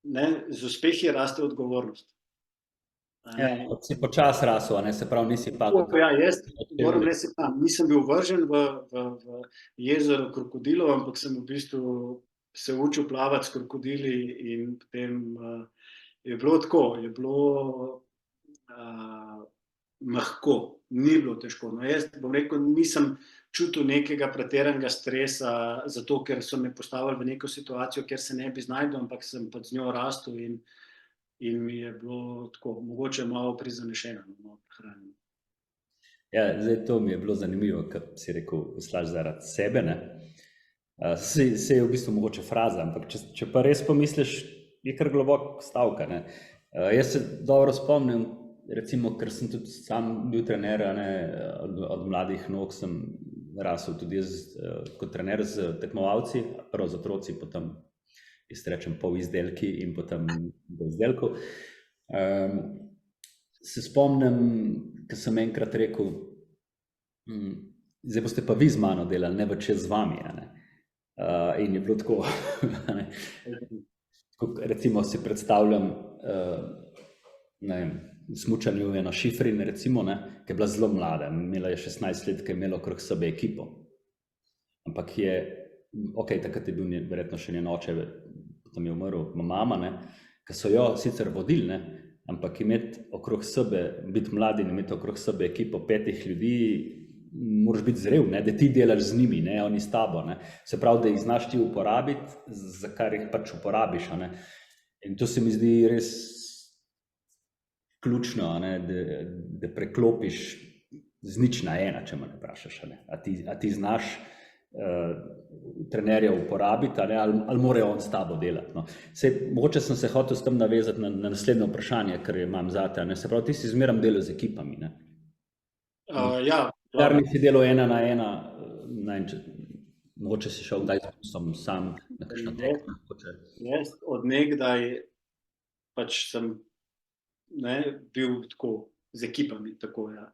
z uspehi raste odgovornost. Si počas rasel, se pravi, nisi padel. Ja, jaz moram reči, nisem bil vržen v jezero krokodilov, ampak sem v bistvu se učil plavati s krokodili in potem je bilo tako, je bilo lahko, ni bilo težko. No, jaz bom rekel, nisem čutil nekega pretiranega stresa, zato ker so me postavili v neko situacijo, kjer se ne bi znašel, ampak sem pa z njo rastel in mi je bilo tako, mogoče malo prizanešeno, malo prehranjeno. Ja, zdaj to mi je bilo zanimivo, kar si rekel, slaš zaradi sebe, ne? Se je v bistvu mogoče fraza, ampak če pa res pomisliš, je kar globok stavka, ne? Jaz se dobro spomnim, recimo, ker sem tudi sam bil trener, od mladih nog sem rasel tudi jaz kot trener z tekmovalci, prvo z otroci, potem izrečem pol izdelki in potem do izdelkov. Se spomnim, ko sem enkrat rekel, zdaj boste pa vi z mano delali, ne več z vami, in je bilo tako, recimo si predstavljam, ne vem, smučanju eno Šifrin, recimo, ki je bila zelo mlada, imela je 16 let, ki je imela okrog sebe ekipo. Ampak je, takrat je bil verjetno še njen oče, potem je umrl mama, ki so jo sicer vodili, ampak imeti okrog sebe, biti mladi in imeti okrog sebe ekipo 5 ljudi, moraš biti zrel, da ti delaš z njimi, oni s tabo. Se pravi, da jih znaš ti uporabiti, za kar jih pač uporabiš. In to se mi zdi res ključno, da preklopiš z 0 na 1, če me ne vprašaš. A ti znaš trenerja uporabiti, ali mora on s tabo delati. Mogoče sem se hotel s tem navezati na naslednje vprašanje, kar imam zate. Se pravi, ti si zmeraj delal z ekipami. Ja. Kar nisi delal 1 na 1, mogoče si šel kdaj sam na kakšno tekmo. Jaz od nekdaj pač sem bil tako z ekipami, tako, ja.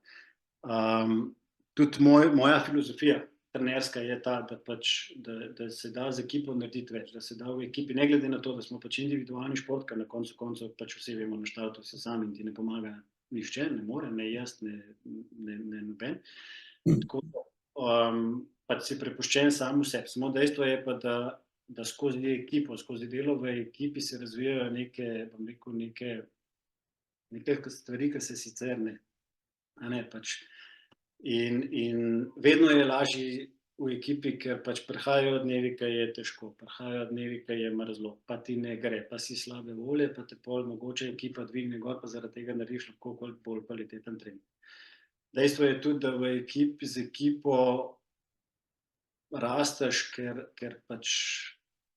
Tudi moja filozofija trenerska je ta, da se da z ekipo narediti več, da se da v ekipi, ne glede na to, da smo pač individualni šport, ker na koncu koncev pač vsi vemo, na štartu se sami in ti ne pomaga nihče, ne more, ne jaz, ne noben. Tako pač si prepuščen sam v sebi. Samo dejstvo je pa, da skozi ekipo, skozi delo v ekipi se razvijajo neke, bom rekel, neke stvari, ki se sicer ne, pač. In vedno je lažje v ekipi, ker pač prihajajo dnevi, ki je težko, prihajajo dnevi, ki je mrzlo, pa ti ne gre, pa si slabe volje, pa te pol mogoče ekipa dvigne gor, pa zaradi tega narediš lahko bolj kvaliteten trening. Dejstvo je tudi, da v ekipi z ekipo rasteš, ker pač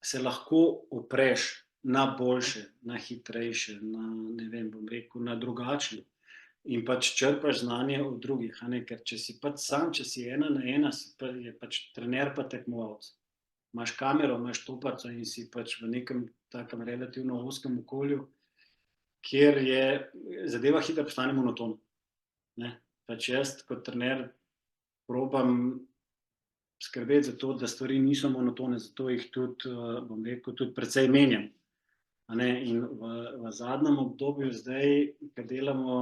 se lahko opreš na boljše, na hitrejše, na, ne vem, bom rekel, na drugačne. In pač črpaš znanje od drugih, ker če si pač sam, če si 1 na 1, je pač trener pa tekmovalec. Imaš kamero, imaš toparco in si pač v nekem takem relativno ozkem okolju, kjer je zadeva hitro postane monotona. Pač jaz kot trener probam skrbeti za to, da stvari niso monotone, zato jih tudi, bom rekel, tudi precej menjam. In v zadnjem obdobju zdaj, ko delamo,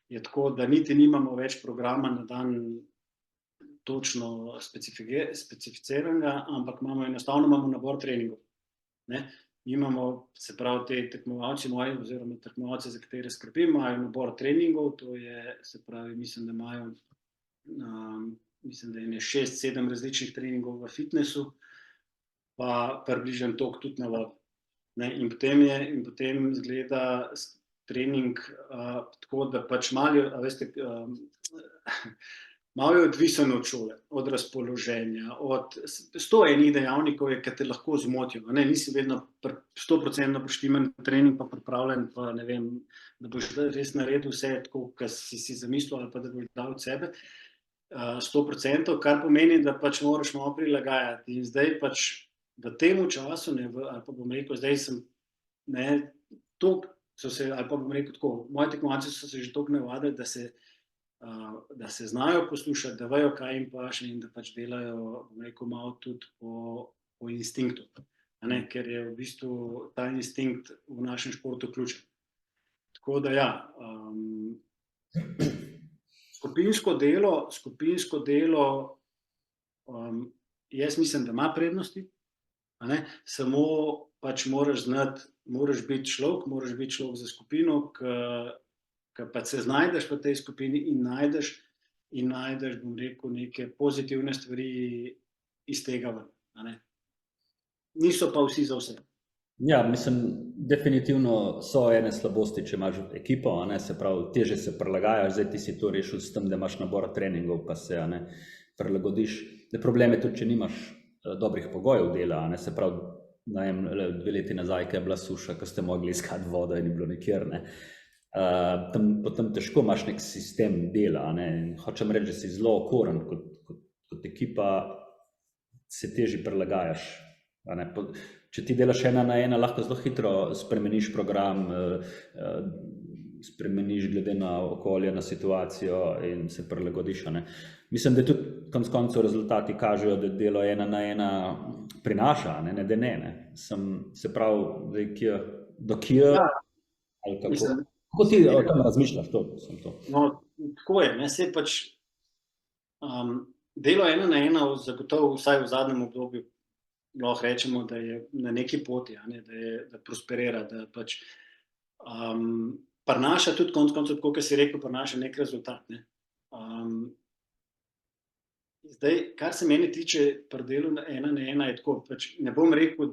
je tako, da niti nimamo več programa na dan točno specificiranega, ampak enostavno imamo nabor treningov. Imamo, se pravi, te tekmovalci moji, oziroma tekmovalci, za katere skrbim, imajo nabor treningov, to je, se pravi, mislim, da imajo, mislim, da je 6-7 različnih treningov v fitnessu, pa približno toliko tudi na vodi. In potem izgleda trening, tako da pač malo, veste, malo je odvisen od šole, od razpoloženja, od 101 dejavnikov, ki te lahko zmotijo. Nisi vedno 100% poštiman trening, pa pripravljen, pa ne vem, da boš res naredil vse tako, kot si zamislil, ali pa da boš dal od sebe 100%, kar pomeni, da pač moraš malo prilagajati. In zdaj pač v tem času, ali pa bom rekel, zdaj sem toliko, ali pa bom rekel tako, moji tekmovalci so se že toliko navadili, da se znajo poslušati, da vejo, kaj jim paše in da pač delajo, bom rekel, malo tudi po instinktu, ker je v bistvu ta instinkt v našem športu ključen. Tako da ja, skupinsko delo, jaz mislim, da ima prednosti, samo pač moraš biti človek za skupino, ki pa se znajdeš v tej skupini in najdeš, bom rekel, neke pozitivne stvari iz tega ven. Niso pa vsi za vse. Ja, mislim, definitivno so ene slabosti, če imaš ekipo, se pravi, teže se prilagajaš, zdaj ti si to rešil s tem, da imaš nabor treningov, pa se prilagodiš. Problem je tudi, če nimaš dobrih pogojev dela, se pravi, 2 leti nazaj, ko je bila suša, ko ste mogli iskati vodo in ni bilo nikjer, potem težko imaš nek sistem dela, hočem reči, da si zelo okoren kot ekipa, se težje prilagajaš. Če ti delaš 1 na 1, lahko zelo hitro spremeniš program, spremeniš glede na okolje, na situacijo in se prilagodiš. Mislim, da tudi konec koncev rezultati kažejo, da delo 1 na 1 prinaša, ne da ne. Se pravi, do kje ali kako. Kako ti o tem razmišljaš? No, tako je, saj pač delo 1 na 1 zagotovo vsaj v zadnjem obdobju lahko rečemo, da je na neki poti, da prosperira, da pač prinaša tudi konec koncev, kot si rekel, prinaša nek rezultat. Zdaj, kar se meni tiče pri delu 1 na 1 je tako, pač ne bom rekel,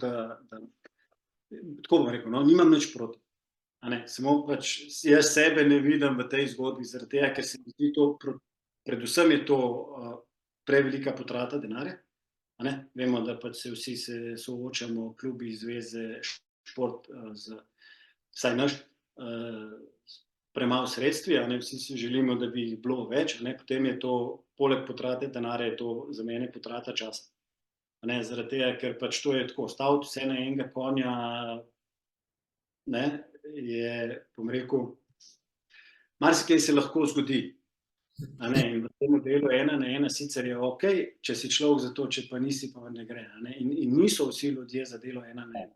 tako bom rekel, nimam nič proti. Samo pač jaz sebe ne vidim v tej zgodbi, zaradi tega, ker se mi zdi to, predvsem je to prevelika potrata denarja. Vemo, da pač se vsi soočamo, klubi, zveze, šport, vsaj naš, premalo sredstvi, vsi si želimo, da bi jih bilo več, potem je to, poleg potrate denarja, je to za mene potrata časa. Zaradi tega, ker pač to je tako, staviti vse na enega konja, je, bom rekel, marsikaj se lahko zgodi. In v tem delu 1 na 1 sicer je ok, če si človek za to, če pa nisi, pa ne gre. In niso vsi ljudje za delo 1 na 1.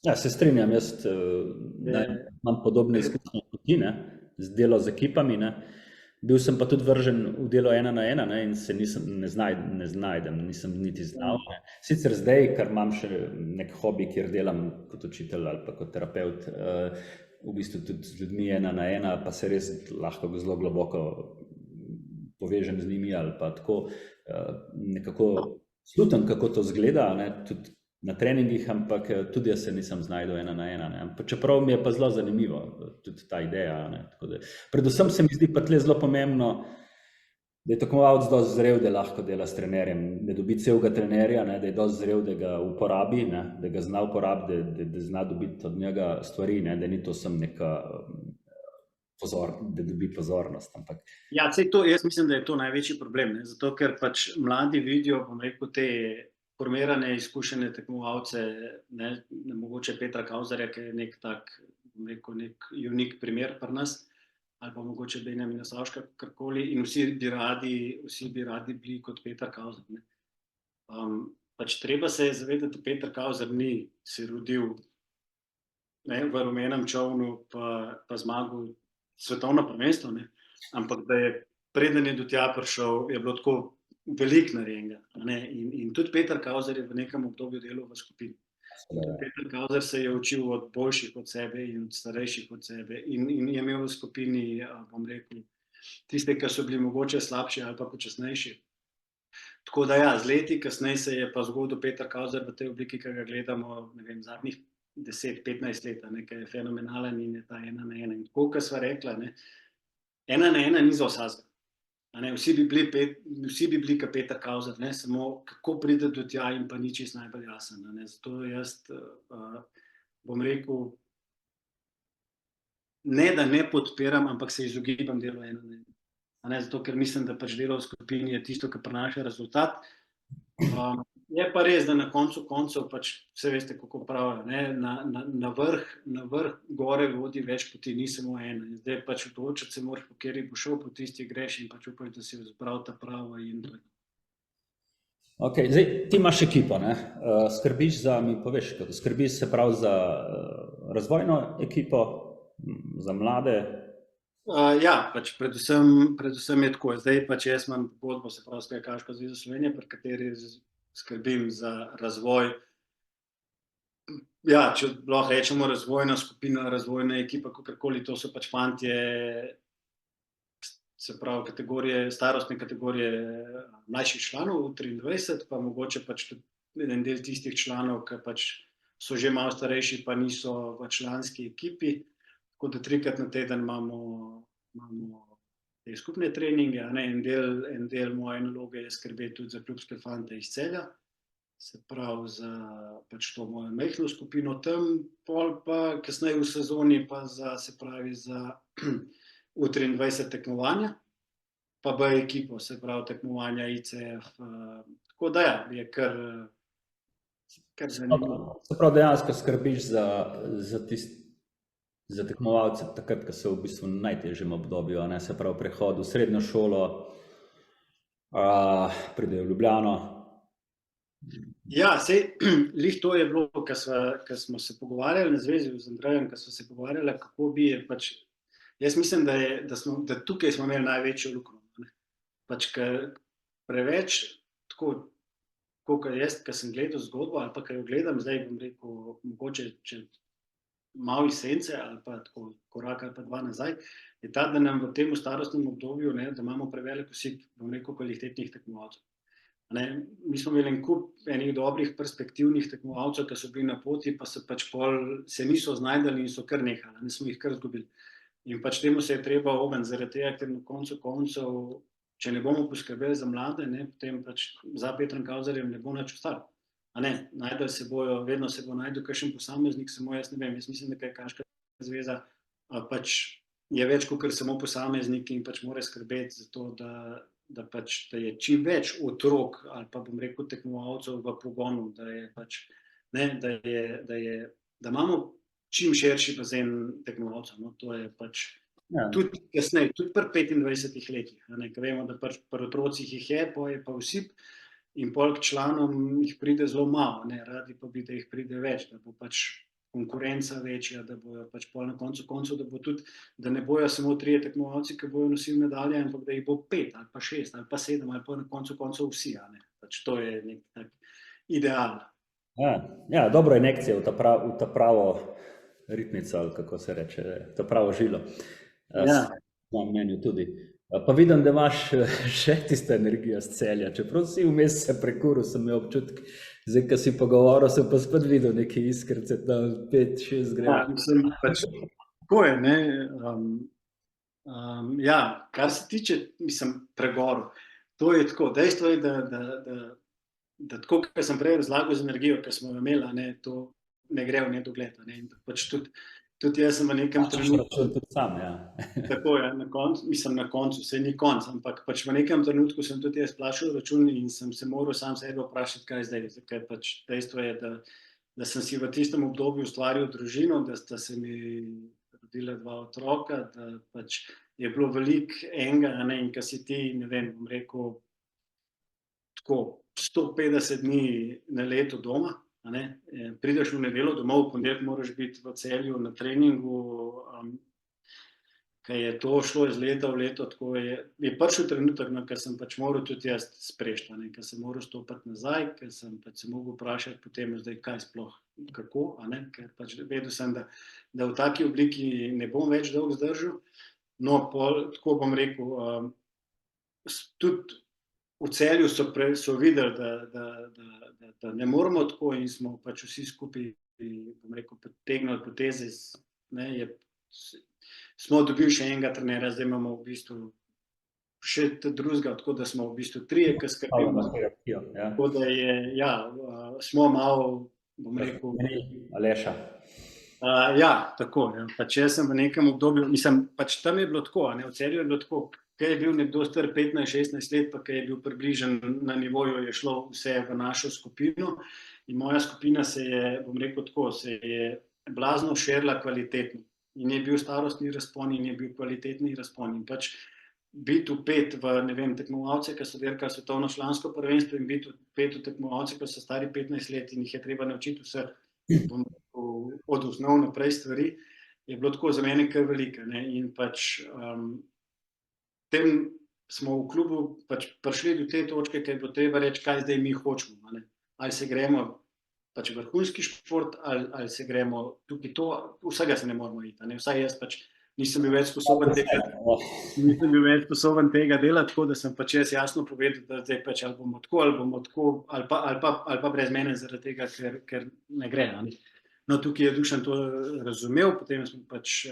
Ja, se strinjam, jaz imam podobne izkušnje kot ti, z delo z ekipami. Bil sem pa tudi vržen v delo 1 na 1 in se ne znajdem, nisem niti znal. Sicer zdaj, ker imam še nek hobi, kjer delam kot učitelj ali pa kot terapeut, v bistvu tudi z ljudmi 1 na 1, pa se res lahko zelo globoko povežem z njimi ali pa tako nekako slutim, kako to zgleda, tudi na treningih, ampak tudi jaz se nisem znajdel 1 na 1. Čeprav mi je pa zelo zanimivo tudi ta ideja. Predvsem se mi zdi pa tle zelo pomembno, da je tekmovalec dosti zrel, da lahko dela s trenerjem, da dobi celega trenerja, da je dosti zrel, da ga uporabi, da ga zna uporabiti, da zna dobiti od njega stvari, da ni to sem neka da dobi pozornost. Ja, jaz mislim, da je to največji problem, zato ker pač mladi vidijo, bom rekel, te formirane, izkušene tekmovalce, mogoče Petra Kauzerja, ki je nek tak, bom rekel, nek unik primer pri nas, ali pa mogoče Benjamina Savška, karkoli, in vsi bi radi bili kot Peter Kauzer. Pač treba se je zavedati, da Peter Kauzer ni se rodil v rumenem čolnu pa zmagal svetovno prvenstvo, ampak da je preden je do tja prišel, je bilo tako veliko narejenega. In tudi Peter Kauzer je v nekem obdobju delal v skupini. Peter Kauzer se je učil od boljših od sebe in od starejših od sebe in je imel v skupini, bom rekel, tiste, ki so bili mogoče slabši ali pa počasnejši. Tako da ja, z leti kasneje se je pa zgodil Peter Kauzer v tej obliki, ki ga gledamo, ne vem, zadnjih 10-15 let, ki je fenomenalen in je ta 1:1. In tako, kot sva rekla, 1:1 ni za vsakega. Vsi bi bili kot Peter Kauzer, samo kako pride do tja in pa ni čisto najbolj jasen. Zato jaz bom rekel, ne da ne podpiram, ampak se izogibam delu 1:1. Zato, ker mislim, da pač delo v skupini je tisto, ki prinaša rezultat. Je pa res, da na koncu koncev, pač vse veste, kako pravijo, na vrh gore vodi več poti, ni samo ena. In zdaj pač odločiti se moraš, po kateri bo šel, po tisti greš in pač upaš, da si izbral ta pravo in to. Ok, zdaj ti imaš ekipo, skrbiš za, mi poveš, skrbiš se prav za razvojno ekipo, za mlade? Ja, pač predvsem je tako. Zdaj pač jaz imam pogodbo, se pravi, s Kajakaško zvezo Slovenije, pri kateri skrbim za razvoj. Ja, če lahko rečemo razvojna skupina, razvojna ekipa, kakorkoli, to so pač fantje, se pravi, starostne kategorije mlajših članov, 23, pa mogoče pač tudi en del tistih članov, ki pač so že malo starejši, pa niso v članski ekipi. Tako da 3-krat na teden imamo te skupne treninge. En del moje naloge je skrbeti tudi za klubske fante iz Celja, se pravi za pač to mojo majhno skupino tam, pol pa kasneje v sezoni pa za U23 tekmovanja, pa B ekipo, se pravi tekmovanja ICF. Tako da ja, je kar zanimivo. Se pravi, dejansko skrbiš za tekmovalce takrat, ko so v bistvu v najtežjem obdobju, se pravi prehod v srednjo šolo, pridejo v Ljubljano. Ja, sej, lih to je bilo, ko smo se pogovarjali na zvezi z Andrejem, ko smo se pogovarjali, kako bi je pač, jaz mislim, da tukaj smo imeli največjo luknjo. Pač, ker preveč, tako kot jaz, ko sem gledal zgodbo, ali pa ko jo gledam, zdaj bom rekel, mogoče, če malo iz sence ali pa tako korak ali pa dva nazaj, je ta, da nam v tem starostnem obdobju, da imamo prevelik osip, bom rekel, kvalitetnih tekmovalcev. Mi smo imeli en kup enih dobrih perspektivnih tekmovalcev, ki so bili na poti, pa se pač pol se niso znajdali in so kar nehali, smo jih kar izgubili. In pač temu se je treba ogniti, zaradi tega, ker na koncu koncev, če ne bomo poskrbeli za mlade, potem pač za Petrom Kauzerjem ne bo nič ostalo. Najdel se bojo, vedno se bo najdel kakšen posameznik, samo jaz ne vem, jaz mislim, da Kajakaška zveza pač je več kot samo posameznik in pač mora skrbeti za to, da je čim več otrok ali pa bom rekel tekmovalcev v pogonu, da imamo čim širši bazen tekmovalcev. To je pač tudi kasneje, tudi pri 25 letih, ko vemo, da pač pri otrocih jih je, pa je pa osip. In pol k članom jih pride zelo malo, radi pa bi, da jih pride več, da bo pač konkurenca večja, da bojo pač pol na koncu koncev, da ne bojo samo 3 tekmovalci, ki bojo nosili medalje, ampak da jih bo 5 ali pa 6 ali pa 7 ali pa na koncu koncev vsi. Pač to je nek tak ideal. Ja, dobro injekcija v ta pravo ritmico, ali kako se reče, ta pravo žilo. Na meni tudi. Pa vidim, da imaš še tista energija z Celja, čeprav si vmes se prekuril, sem imel občutek, zdaj, ko si pogovoril, sem pa spet videl neke iskrce, da 5-6 gre. Ja, mislim, pač, tako je, ja, kar se tiče, mislim, pregorov, to je tako, dejstvo je, da tako, kot sem prej razlagal z energijo, ki smo jo imeli, to ne gre v nedogled, in pač tudi jaz sem v nekem trenutku, tako je, na koncu, saj ni konc, ampak pač v nekem trenutku sem tudi jaz plačal račun in sem se moral sam sebe vprašati, kaj zdaj, ker pač dejstvo je, da sem si v tistem obdobju ustvaril družino, da sta se mi rodila 2 otroka, da pač je bilo veliko enega, in ko si ti, ne vem, bom rekel, tako 150 dni na leto doma, prideš v nedeljo domov, v ponedeljek moraš biti v Celju na treningu, ker je to šlo iz leta v leto, tako je prišel trenutek, ker sem pač moral tudi jaz sprešti, ker sem moral stopiti nazaj, ker sem pač se mogel vprašati potem zdaj, kaj sploh, kako, ker pač vedel sem, da v taki obliki ne bom več dolgo zdržal. No, tako bom rekel, tudi v Celju so videli, da ne moramo tako in smo pač vsi skupaj bom rekel, potegnili poteze, smo dobili še enega trenera, zdaj imamo v bistvu še drugega, tako da smo v bistvu trije, ki skrbimo. Tako da smo malo, bom rekel... Aleša. Tako. Pač jaz sem v nekem obdobju, mislim, pač tam je bilo tako, v Celju je bilo tako, kaj je bil nekdo star 15-16 let, pa kaj je bil približen na nivoju, je šlo vse v našo skupino in moja skupina se je, bom rekel tako, se je blazno širila kvalitetno in je bil starostni razpon in je bil kvalitetni razpon in pač biti vpet v, ne vem, tekmovalce, ki so dirkali svetovno člansko prvenstvo in biti vpet v tekmovalce, ki so stari 15 let in jih je treba naučiti vse, bom rekel, od osnov naprej stvari, je bilo tako za mene kar velika. In pač tem smo v klubu pač prišli do te točke, ker je bilo treba reči, kaj zdaj mi hočemo. Ali se gremo pač vrhunski šport, ali se gremo tukaj to, vsega se ne moramo iti. Vsaj jaz pač nisem bil več sposoben tega delati, tako da sem pač jaz jasno povedal, da zdaj pač ali bomo tako, ali pa brez mene zaradi tega, ker ne gre. No, tukaj je Dušan to razumel, potem smo pač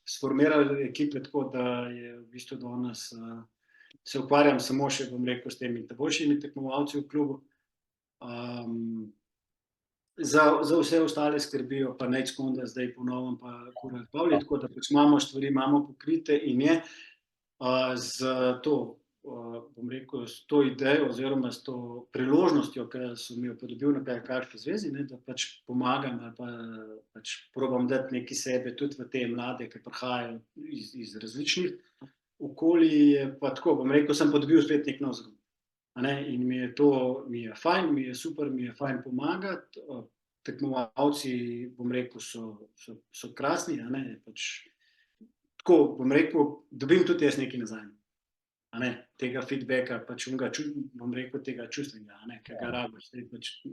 sformirali ekipe tako, da je v bistvu danes se ukvarjam samo še, bom rekel, s temi boljšimi tekmovalci v klubu. Za vse ostale skrbijo pa Nejc Konda, zdaj ponovno pa Kural Pavli, tako da pač imamo stvari, imamo pokrite in je z to, bom rekel, s to idejo oziroma s to priložnostjo, ki sem jo dobil na Kajakaški zvezi, da pač pomagam ali pa pač probam dati nekaj sebe tudi v te mlade, ki prihajajo iz različnih okolij, je pa tako, bom rekel, sem pa dobil spet nek nov zgodb. In mi je fajn, mi je super, mi je fajn pomagati, tekmovalci, bom rekel, so krasni, pač tako, bom rekel, dobim tudi jaz nekaj nazaj, tega feedbacka, pač bom rekel, tega čustvenega, ki ga rabiš, pač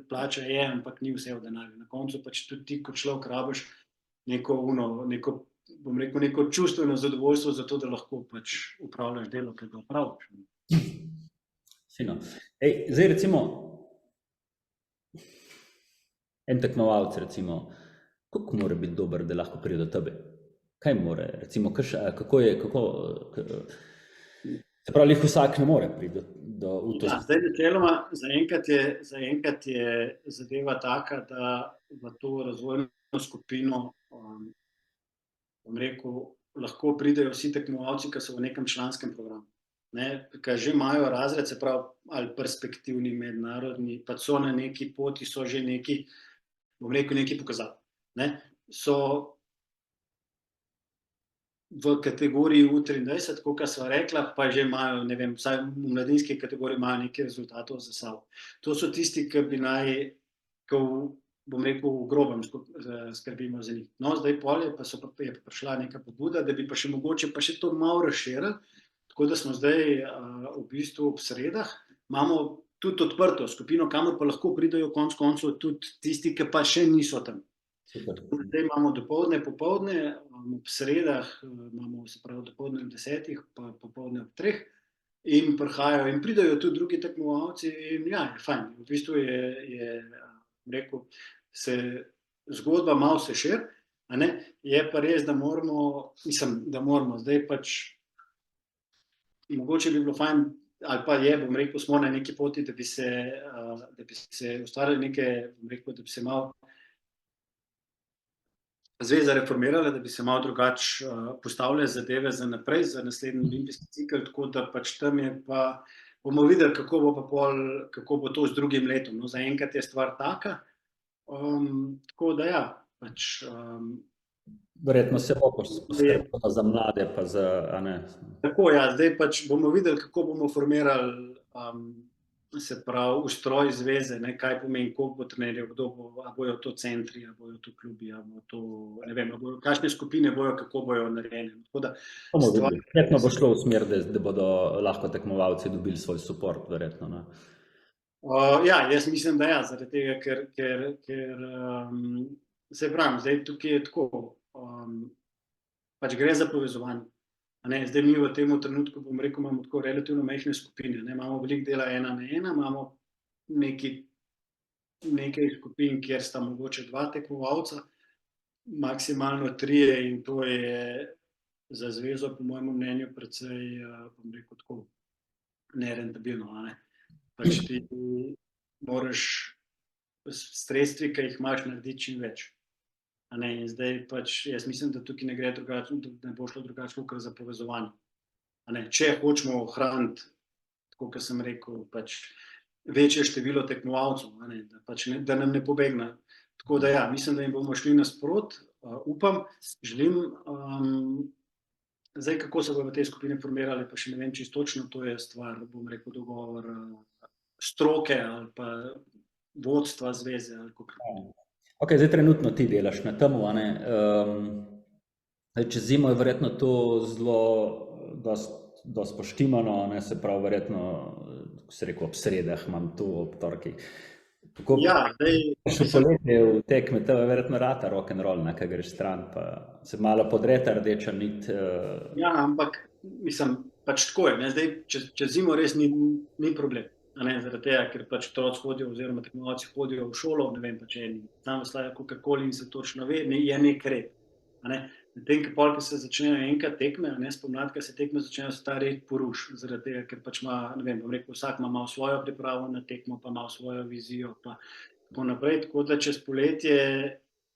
plača je, ampak ni vse v denarju, na koncu pač tudi ti kot človek rabiš neko, bom rekel, neko čustveno zadovoljstvo za to, da lahko pač upravljaš delo, ki ga upravljaš. Fino. Zdaj recimo, en tekmovalc recimo, kako mora biti dober, da lahko pride do tebe? Kaj mora, recimo, kako je, se pravi, vsak ne more priti do to? Zdaj načeloma, zaenkrat je zadeva taka, da v to razvojno skupino, bom rekel, lahko pridejo vsi tekmovalci, ki so v nekem članskem programu. Ki že imajo razred, se pravi, ali perspektivni, mednarodni, pa so na neki poti, so že neki, bom rekel, neki pokazali. So v kategoriji U23, kot sva rekla, pa že imajo, ne vem, vsaj v mladinski kategoriji imajo nekaj rezultatov za sabo. To so tisti, ki bi bom rekel, v grobem skrbimo za njih. No, zdaj je pa prišla neka pobuda, da bi pa še mogoče pa še to malo razširili. Tako da smo zdaj v bistvu ob sredah, imamo tudi odprto skupino, kamor pa lahko pridejo konec koncev tudi tisti, ki pa še niso tam. Zdaj imamo dopoldne, popoldne, ob sredah imamo, se pravi, dopoldne ob 10, pa popoldne ob 3 in prihajajo in pridejo tudi drugi tekmovalci in je fajn. V bistvu je rekel, se zgodba malo se širi, je pa res, da moramo, zdaj pač mogoče bi bilo fajn, ali pa je, bom rekel, smo na neki poti, da bi se ustvarjali neke, bom rekel, da bi se malo zveza reformirala, da bi se malo drugače postavljali zadeve za naprej, za naslednji olimpijski cikel, tako da pač tam je pa, bomo videli, kako bo to z drugim letom. No, zaenkrat je stvar taka, tako da pač... Verjetno se bo poskrbelo za mlade, pa za, Tako, zdaj pač bomo videli, kako bomo formirali, se pravi, ustroj zveze, kaj pomeni, koliko bo trenerjev, a bojo to centri, a bojo to klubi, a bo to, ne vem, kakšne skupine bojo, kako bojo narejene. Verjetno bo šlo v smer, da bodo lahko tekmovalci dobili svoj support, verjetno. Jaz mislim, da zaradi tega, ker se pravim, zdaj tukaj je tako, pač gre za povezovanje. Zdaj mi v tem trenutku, bom rekel, imamo tako relativno majhne skupine, imamo veliko dela 1 na 1, imamo neki nekaj skupin, kjer sta mogoče 2 tekmovalca, maksimalno 3, in to je za zvezo, po mojem mnenju, precej, bom rekel tako, nerentabilno, a ne. Pač ti moraš s sredstvi, ki jih imaš, narediti čim več. A ne, in zdaj pač jaz mislim, da tukaj ne gre drugače, da ne bo šlo drugače kakor za povezovanje. A ne, če hočemo ohraniti, tako kot sem rekel, pač večje število tekmovalcev, a ne, da pač da nam ne pobegne. Tako da ja, mislim, da jim bomo šli nasprot, upam, želim, zdaj kako se bodo te skupine formirale, pa še ne vem čisto točno, to je stvar, bom rekel, dogovor stroke ali pa vodstva zveze ali kako. Ok, zdaj trenutno ti delaš na temu, a ne. Čez zimo je verjetno to zelo dosti poštimano, ne, se pravi verjetno, ko se rekel, ob sredah imam to, ob torkih. Ja, zdaj Še poletje v tekme, to je verjetno rata rock'n'roll, ne, kaj greš stran, pa se malo podreta rdeča nit. Ja, ampak mislim, pač tako je, ne, zdaj čez zimo res ni problem. A ne, zaradi tega, ker pač otroci hodijo oziroma tekmovalci hodijo v šolo, ne vem, pač tam slajo kakorkoli in se točno ve, je nek red. A ne, medtem ko se začnejo enkrat tekme, a ne, spomladi, ko se tekme začnejo, se ta red poruši, zaradi tega, ker pač ima, ne vem, bom rekel, vsak ima malo svojo pripravo na tekmo, pa malo svojo vizijo, pa tako naprej, tako da čez poletje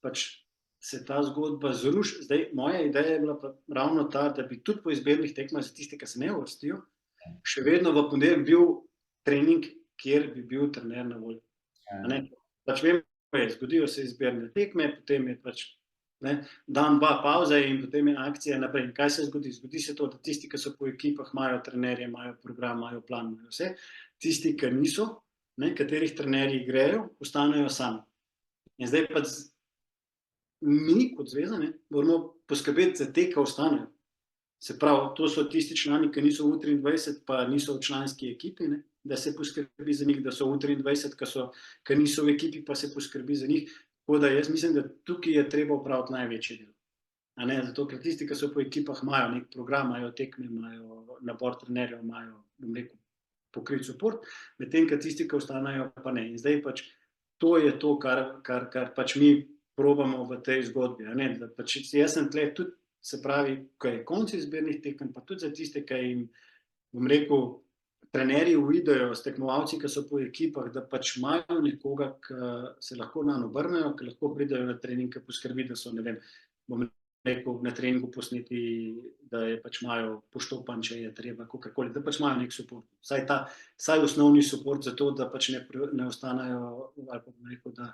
pač se ta zgodba zruši. Zdaj, moja ideja je bila pa ravno ta, da bi tudi po izbirnih tekmah za tiste, ki se ne uvrstijo, še vedno v ponedeljek bil trening, kjer bi bil trener na voljo. Pač vemo, zgodijo se izbirne tekme, potem je pač dan, 2 pavze in potem je akcija naprej. In kaj se zgodi? Zgodi se to, da tisti, ki so po ekipah, imajo trenerje, imajo program, imajo plan, imajo vse. Tisti, ki niso, katerih trenerji grejo, ostanejo sami. In zdaj pa mi kot zveza moramo poskrbeti za te, ki ostanejo. Se pravi, to so tisti člani, ki niso v 23, pa niso v članski ekipi, da se poskrbi za njih, da so v 23, ki niso v ekipi, pa se poskrbi za njih. Tako da jaz mislim, da tukaj je treba opraviti največji del. A ne, zato, ker tisti, ki so po ekipah, imajo nek program, imajo tekme, imajo nabor trenerjev, imajo, bom rekel, pokrit support, medtem, ko tisti, ki ostanejo, pa ne. In zdaj pač to je to, kar pač mi probamo v tej zgodbi. A ne, da pač jaz sem tle tudi, se pravi, ko je konec izbirnih tekem, pa tudi za tiste, ki jim, bom rekel, trenerji uidejo s tekmovalci, ki so po ekipah, da pač imajo nekoga, ki se lahko nanj obrnejo, ki lahko pridejo na trening, ki poskrbi, da so, ne vem, bom rekel, na treningu posneti, da je pač imajo poštopan, če je treba, kakorkoli, da pač imajo nek support. Vsaj osnovni support za to, da pač ne ostanejo, ali pa bom rekel, da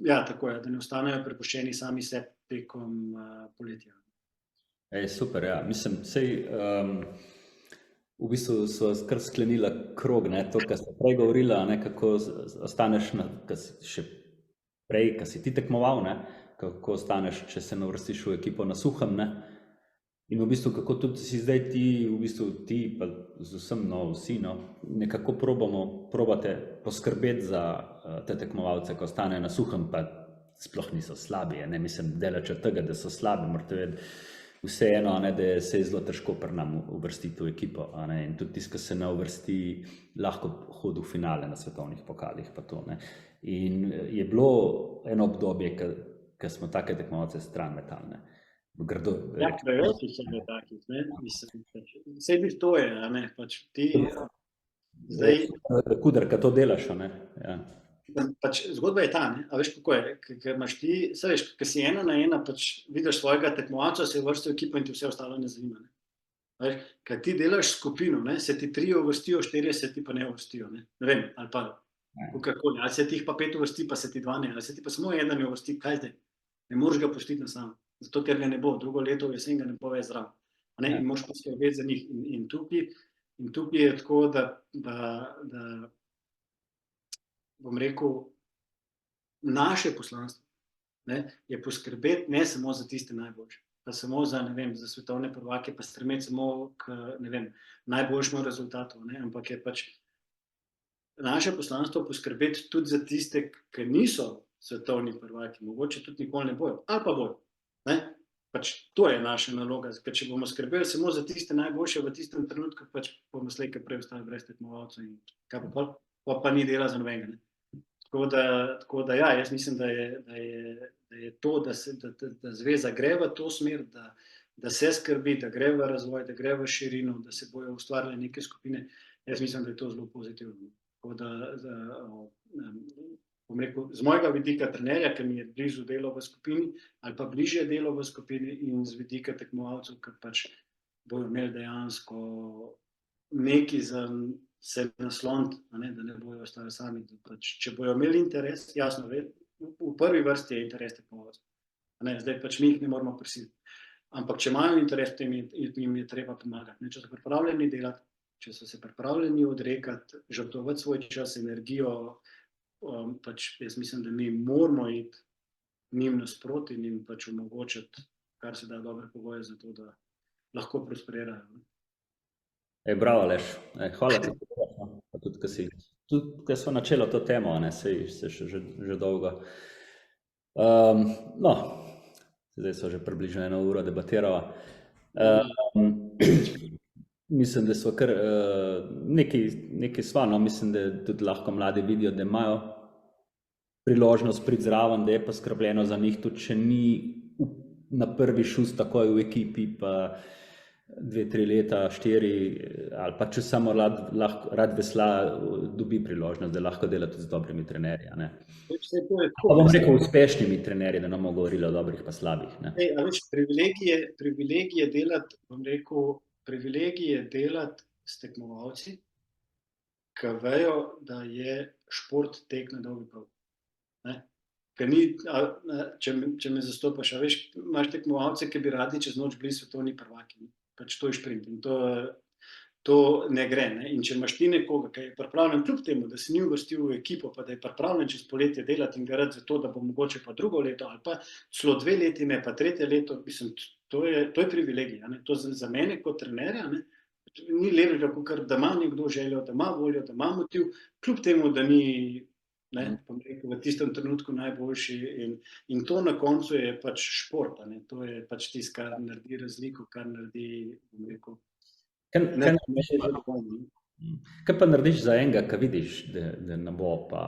ja, tako je, da ne ostanejo prepuščeni sami sebi tekom poletja. Super, ja. Mislim, sej v bistvu so kar sklenila krog, to, kar ste prej govorila, kako ostaneš, še prej, ko si ti tekmoval, kako ostaneš, če se ne uvrstiš v ekipo na suhem, in v bistvu, kako tudi si zdaj ti, v bistvu ti, pa z vsem, vsi, nekako probate poskrbeti za te tekmovalce, ko ostanejo na suhem, pa sploh niso slabi, mislim, delač od tega, da so slabi, morate vedeti vseeno, da se je zelo težko pri nam uvrstiti v ekipo, in tudi tisti, ki se ne uvrsti, lahko hodi v finale na svetovnih pokalih, pa to, in je bilo eno obdobje, ko smo take tekmovalce stran metali, grdo. Ja, preveč jih je bilo takih, mislim, vse bi to je, pač ti zdaj... Kudar, ko to delaš, ja. Pač zgodba je ta, a veš kako je, ker imaš ti, se veš, ker si 1 na 1, pač vidiš svojega tekmovalca, se je vrstil ekipo in ti vse ostalo ne zanima, veš, ker ti delaš skupino, se ti 3 uvrstijo, 4 se ti pa ne uvrstijo, ne vem, ali pa kakorkoli, ali se ti jih pa 5 uvrsti, pa se ti 2 ne, ali se ti pa samo 1 ne uvrsti, kaj zdaj? Ne moreš ga pustiti na sam, zato ker ga ne bo, drugo leto v jesen ga ne bo več zdrav, in moraš poskrbeti za njih. In tukaj je tako, da bom rekel, naše poslanstvo je poskrbeti ne samo za tiste najboljše, pa samo za, ne vem, za svetovne prvake, pa stremeti samo k, ne vem, najboljšemu rezultatu, ampak je pač naše poslanstvo poskrbeti tudi za tiste, ki niso svetovni prvaki, mogoče tudi nikoli ne bojo, ali pa bojo. Pač to je naša naloga, ker če bomo skrbeli samo za tiste najboljše v tistem trenutku, pač bomo slej, ki prej ostali brez tekmovalcev in kaj pa ni dela za nobenega. Tako da ja, jaz mislim, da je to, da zveza gre v to smer, da se skrbi, da gre v razvoj, da gre v širino, da se bojo ustvarile neke skupine. Jaz mislim, da je to zelo pozitivno. Tako bom rekel, z mojega vidika trenerja, ki mi je blizu delo v skupini, ali pa bližje delo v skupini, in z vidika tekmovalcev, ki pač bojo imeli dejansko nekaj za se nasloniti, da ne bojo ostali sami. Pač, če bojo imeli interes, jasno, v prvi vrsti je interes tekmovalcev. Zdaj pač mi jih ne moramo prisiliti. Ampak če imajo interes, jim je treba pomagati. Če so pripravljeni delati, če so se pripravljeni odrekati, žrtvovati svoj čas, energijo, pač jaz mislim, da mi moramo iti njim nasproti in jim pač omogočiti, kar se da dobre pogoje za to, da lahko prosperirajo. Bravo, Aleš. Hvala ti, pa tudi, ker smo načelo to temo, sej se že dolgo. No, zdaj so že približno 1 uro debatirala. Mislim, da so kar nekaj sva, mislim, da tudi lahko mladi vidijo, da imajo priložnost priti zraven, da je pa skrbljeno za njih, tudi če ni na prvi šus takoj v ekipi, pa 2-3 leta, 4, ali pa če samo rad vesla, dobi priložnost, da lahko dela tudi z dobrimi trenerji. Pa bom rekel uspešnimi trenerji, da ne bomo govorili o dobrih pa slabih. Privilegij je delati, bom rekel, privilegij je delati s tekmovalci, ki vejo, da je šport tek na dolgi prog. Če me zastopaš, veš, imaš tekmovalce, ki bi radi čez noč bili svetovni prvaki. Pač to je šprint in to ne gre. In če imaš ti nekoga, ki je pripravljen kljub temu, da se ni uvrstil v ekipo, pa da je pripravljen čez poletje delati in garati za to, da bo mogoče pa drugo leto ali pa celo 2 leti, ne pa 3. leto, mislim, to je privilegij. To za mene kot trenerja ni lepega, kot da ima nekdo željo, da ima voljo, da ima motiv, kljub temu, da ni v tistem trenutku najboljši, in to na koncu je pač šport. To je pač tisto, kar naredi razliko, kar naredi, bom rekel, Kaj pa narediš za enega, ki vidiš, da ne bo, pa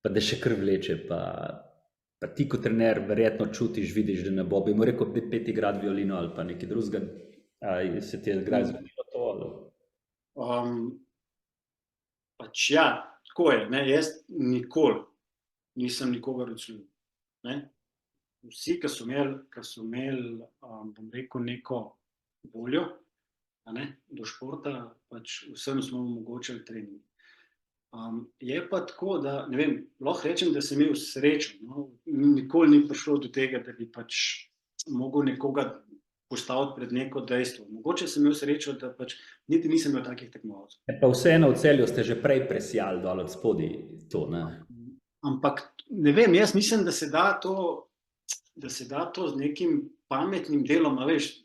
da še kar vleče, pa ti kot trener verjetno čutiš, vidiš, da ne bo, bi mu rekel, da pet igrati violino ali pa nekaj drugega, ali se ti je kdaj zgodilo to? Pač ja, tako je. Jaz nikoli nisem nikogar odslil. Vsi, ki so imeli, bom rekel, neko voljo do športa, pač vsem smo omogočili trening. Je pa tako, da, ne vem, lahko rečem, da sem imel srečo. Nikoli ni prišlo do tega, da bi pač mogel nekoga postaviti pred neko dejstvo. Mogoče sem imel srečo, da pač niti nisem imel takih tekmovalcev. Pa vseeno v Celju ste že prej presijali dol od spodaj to, ne? Ampak, ne vem, jaz mislim, da se da to z nekim pametnim delom, veš,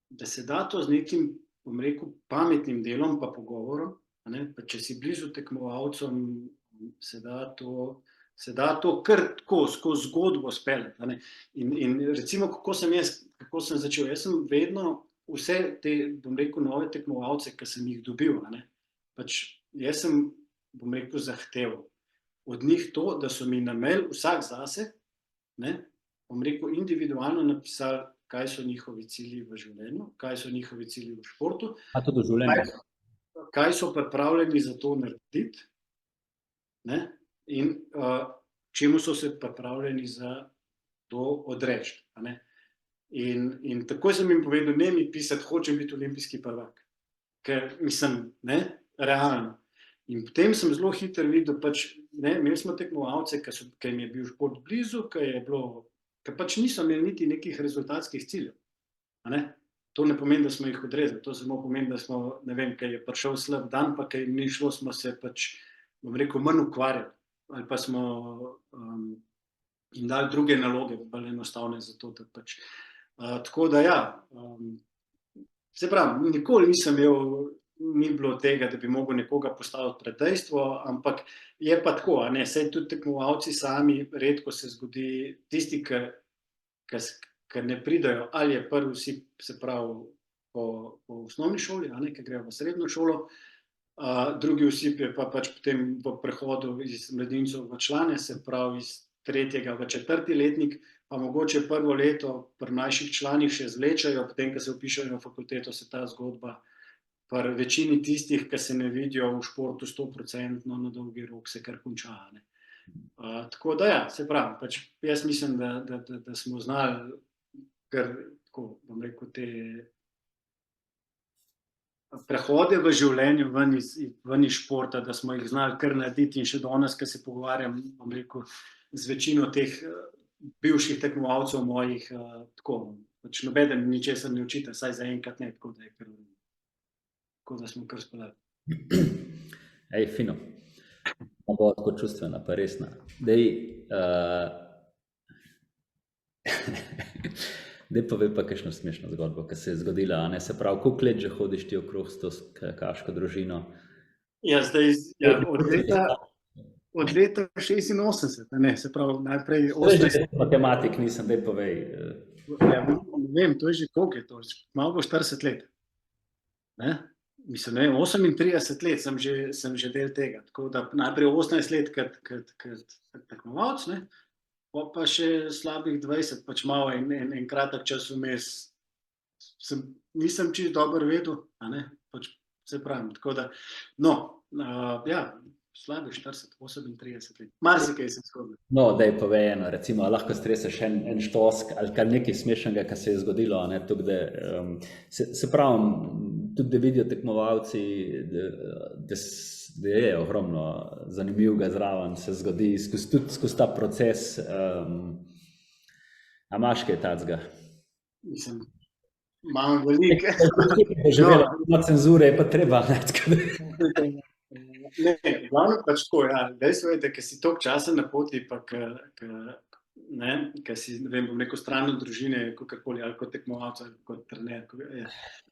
da se da to z nekim, bom rekel, pametnim delom pa pogovorom, pa če si blizu tekmovalcem, se da to kar tako skozi zgodbo speljati. In recimo, kako sem začel, jaz sem vedno vse te, bom rekel, nove tekmovalce, ki sem jih dobil, pač jaz sem, bom rekel, zahteval od njih to, da so mi na mail vsak zase, bom rekel, individualno napisali, kaj so njihovi cilji v življenju, kaj so njihovi cilji v športu, A tudi v življenju? Kaj so pripravljeni za to narediti, in čemu so se pripravljeni za to odreči. In takoj sem jim povedal, ne mi pisati, hočem biti olimpijski prvak. Ker mislim, realno. In potem sem zelo hitro videl, pač, imeli smo tekmovalce, ki jim je bil šport blizu, ki pač niso imeli niti nekih rezultatskih ciljev. To ne pomeni, da smo jih odrezali, to samo pomeni, da smo, ne vem, kaj je prišel slab dan, pa kaj ni šlo, smo se pač, bom rekel, manj ukvarjali, ali pa smo jim dali druge naloge, bolj enostavne za to, da pač. Tako da ja, se pravi, nikoli nisem imel, ni bilo tega, da bi mogel nekoga postaviti pred dejstvo, ampak je pa tako, saj tudi tekmovalci sami, redko se zgodi, tisti, ki ne pridajo, ali je prvi, se pravi, po osnovni šoli, ki grejo v srednjo šolo, Drugi osip je pa pač potem v prehodu iz mladincev v člane, se pravi iz 3. v 4. letnik, pa mogoče prvo leto pri mlajših članih še zvlečajo, potem, ko se vpišajo na fakulteto, se ta zgodba pri večini tistih, ki se ne vidijo v športu 100% na dolgi rok, se kar konča. Tako da ja, se pravi, pač jaz mislim, da smo znali kar, tako bom rekel, te prehode v življenju ven iz športa, da smo jih znali kar narediti in še danes, ko se pogovarjam, bom rekel, z večino teh bivših tekmovalcev mojih, tako, pač nobeden ničesar ne učite, saj za enkrat ne, tako da je kar, tako da smo kar speljali. Ej, fino. Bo tako čustvena, pa resna. Dej, Dej pa ve pa kakšno smešno zgodbo, ki se je zgodila, a ne, se pravi, koliko let že hodiš ti okrog s to kaško družino? Ja, zdaj, od leta 86, ne, se pravi, najprej 80. Matematik nisem, dej povej. Ja, ne vem, to je že koliko je to, malo bo 40 let. Ne? Mislim, ne, 38 let sem že del tega, tako da najprej 18 let kot tekmovalec, ne, pa še slabih 20, pač malo en kratek čas vmes, nisem čisto dobro vedel, a ne, pač se pravim, tako da, no, ja, slabih 40, 38 let, marsikaj sem shodil. No, dej povej eno, recimo, lahko streseš en štosk ali kar nekaj smešnega, kar se je zgodilo, ne, tukaj, da, se pravim, tudi da vidijo tekmovalci, da je ogromno zanimivega zraven, se zgodi skozi ta proces. A imaš kaj tacga? Mislim, imam veliko. Živela cenzure je pa treba. Ne, glavno pač tako, ja, dejstvo je, da ko si toliko časa na poti, pa ko si, ne vem, bom rekel, stran od družine, kakorkoli, ali kot tekmovalec, ali kot trener,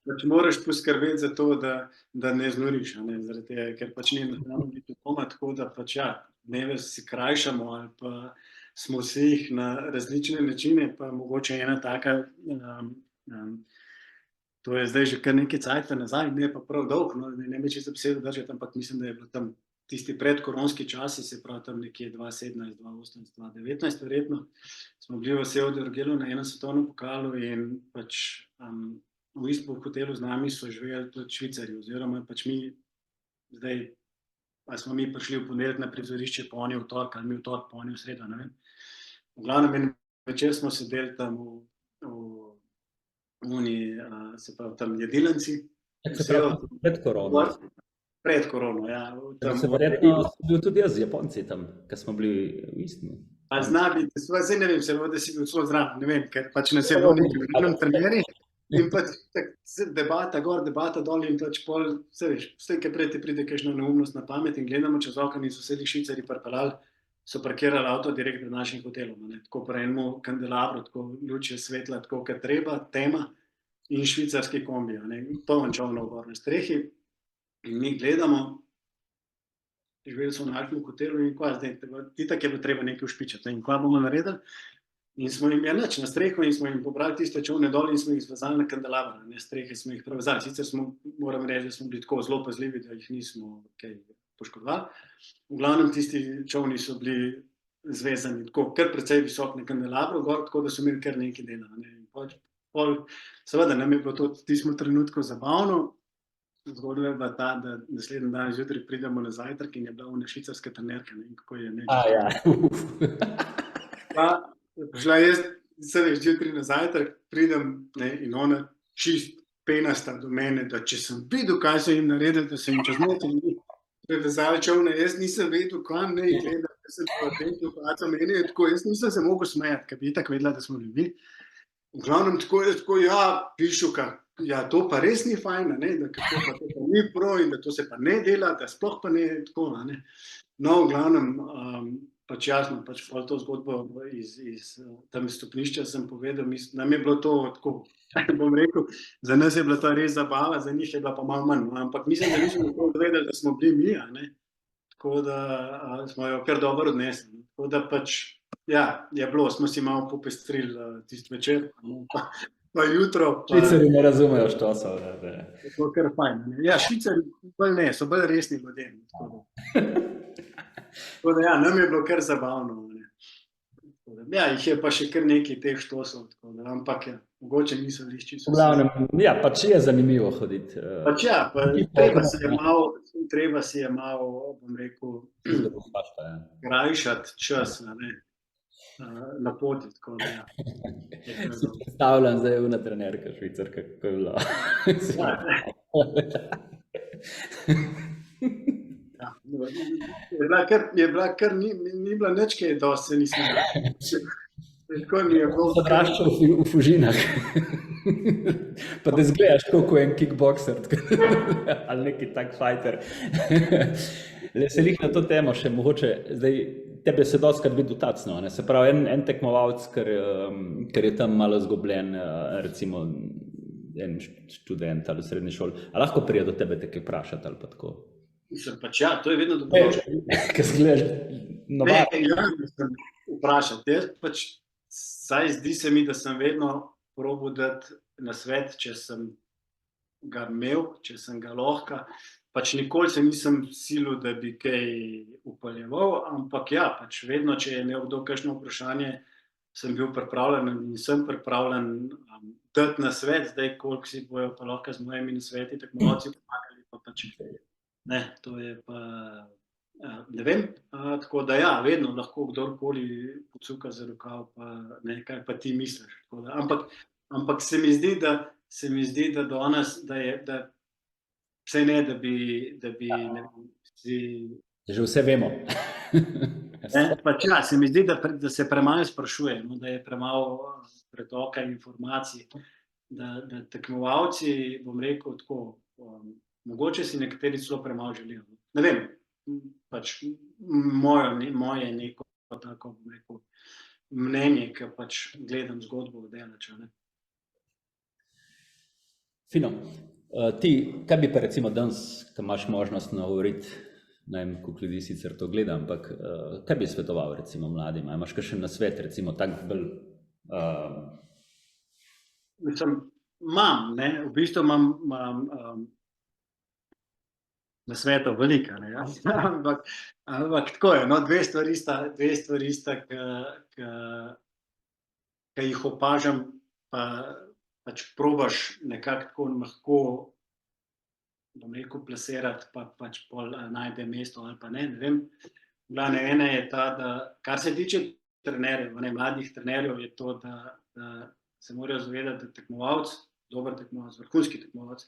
pač moraš poskrbeti za to, da ne znoriš, ne, zaradi tega, ker pač ni enostavno biti doma, tako da pač ja, dneve si krajšamo ali pa smo si jih na različne načine, pa mogoče ena taka, to je zdaj že kar nekaj cajta nazaj, ne pa prav dolg, no, ne me čisto besedo držati, ampak mislim, da je bilo tam tisti predkoronski časi, se pravi tam nekje 2017, 2018, 2019 verjetno, smo bili v Sevdi Orgelu na enem svetovnem pokalu in pač v istem hotelu z nami so živeli tudi Švicarji, oziroma pač mi zdaj, pa smo mi prišli v ponedeljek na prizorišče, pa oni v torek, ali mi v torek, pa oni v sredo, ne vem. V glavnem en večer smo sedeli tam se pravi tam jedilnici. Pred korono. Pred korono, ja. Se verjetno bil tudi jaz z Japonci tam, ker smo bili v istem. Pa zna biti, zdaj ne vem, se da si bil celo zraven, ne vem, ker pač nas je bilo nekaj treneri in pač debata gor, debata dol in pač pol, vse veš, vse, kaj prej ti pride kakšna neumnost na pamet in gledamo čez okno in so vsedi Švicarji pripeljali, so parkirali avto direkt pred našim hotelom, ne, tako pri enemu kandelabru, tako luč je svetla, tako kot treba, tema in švicarski kombi, ne, poln čolnov gor na strehi in mi gledamo, živeli so v našem hotelu in kva zdaj, itak je bilo treba nekaj ušpičati in kva bomo naredili in smo jim nič na streho in smo jim pobrali tiste čolne dol in smo jih zvezali na kandelabra, ne, strehe smo jih prevezali, sicer smo, moram reči, da smo bili tako zelo pazljivi, da jih nismo kaj poškodovali. V glavnem tisti čolni so bili zvezani tako, kar precej visok na kandelabru gor, tako da so imeli kar nekaj dela, ne, in pol, seveda nam je bilo to v tistem trenutku zabavno, zgodila je bila ta, da naslednji dan zjutraj pridemo na zajtrk in je bila ona švicarska trenerka, ne, in kako je neče. Pa, prišla jaz, se veš, zjutraj na zajtrk, pridem, ne, in ona čist penasta do mene, da če sem videl, kaj so jim naredili, da so jim čez noč prevezali čolne, jaz nisem vedel, kam ne jih gledam, ker sem pa tem situacijo meni, tako, jaz nisem se mogel smejati, ker bi itak vedela, da smo ljudi. V glavnem tako je, tako, ja, pišuka, ja, to pa res ni fajn, ne, da kako pa to pa ni prav in da to se pa ne dela, da sploh pa ne, tako, ne. No, v glavnem, pač jasno, pač pol to zgodbo iz tam stopnišča sem povedal, nam je bilo to tako, bom rekel, za nas je bila to res zabava, za njih je bila pa malo manj, ampak mislim, da nismo tako vedeli, da smo bili mi, ne, tako da smo jo kar dobro odnesli, tako da pač, ja, je bilo, smo si malo popestrili tisti večer, pa jutro. Švicari ne razumejo, što so. Je to kar fajn, ne. Ja, Švicari, so bolj resni ljudje. Tako da, ja, nam je bilo kar zabavno. Ne. Ja, jih je pa še kar nekaj teh štosov, ampak ja, mogoče niso lišči. V glavnem, ja, pač je zanimivo hoditi. Pač ja, treba si je malo, bom rekel, krajšati čas na poti. Tako da, ja. Si predstavljam zdaj una trenerka Švicarka, kako je bilo. Ja, je bila kar, ni bila nič kaj, dosti se nisem. Tako mi je bilo. Odraščal v Fužinah. Pa da zgledaš kot en kickboxer ali neki tak fighter. Le se lih na to temo še mogoče, zdaj tebe se dostkrat vidi tacno, se pravi en tekmovalc, ker je tam malo zgubljen, recimo en študent ali v srednji šoli, a lahko prije do tebe te kaj vprašati ali pa tako? Mislim, pač ja, to je vedno dobro. Ker zgledaš navadno. Ne, ja, mislim, vprašati. Jaz pač, saj zdi se mi, da sem vedno probal dati na svet, če sem ga imel, če sem ga lahko. Pač nikoli se nisem silil, da bi kaj upaljeval, ampak ja, pač vedno, če je imel kdo kakšno vprašanje, sem bil pripravljen in sem pripravljen dati na svet, zdaj koliko si bojo pa lahko z mojimi nasveti tekmovalci pomagali, pa pač ne, to je pa, ne vem, tako da ja, vedno lahko kdorkoli pocuka za rokav, pa ne, kaj pa ti misliš. Ampak se mi zdi, da danes, da vse ne, da bi ne vem, Že vse vemo. Pač ja, se mi zdi, da se premalo sprašuje, da je premalo pretoka informacij, da tekmovalci, bom rekel tako, mogoče si nekateri celo premalo želijo. Ne vem, pač moje neko tako, bom rekel, mnenje, ki pač gledam zgodbo v delača. Fino. Ti, kaj bi pa recimo danes, ko imaš možnost nagovoriti, ne vem, koliko ljudi sicer to gleda, ampak kaj bi svetoval recimo mladim? Imaš kakšen nasvet, recimo tak bolj... Mislim, imam, ne, v bistvu imam nasvetov veliko, ne, ja? ampak tako je, no, dve stvari sta, ki jih opažam, pa pač probaš nekako tako lahko, bom rekel, plasirati, pa pač pol najde mesto ali pa ne vem. Glavne ena je ta, da kar se tiče trenerjev, mladih trenerjev, je to, da se morajo zavedati, da tekmovalc, dober tekmovalc, vrhunski tekmovalc,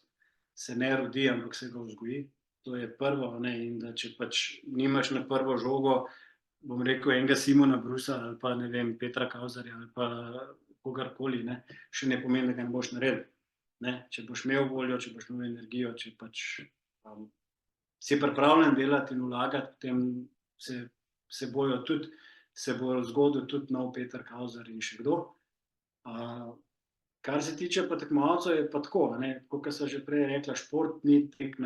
se ne rodi, ampak se ga vzgoji. To je prvo, in da če pač nimaš na prvo žogo, bom rekel, enega Simona Brusa ali pa ne vem, Petra Kauzerja ali pa kogarkoli, še ne pomeni, da ga ne boš naredil. Če boš imel voljo, če boš imel energijo, če pač si pripravljen delati in vlagati, potem se bojo zgodil tudi nov Peter Kauzer in še kdo. Kar se tiče pa tekmovalcev, je pa tako, kot sem že prej rekla, šport ni tek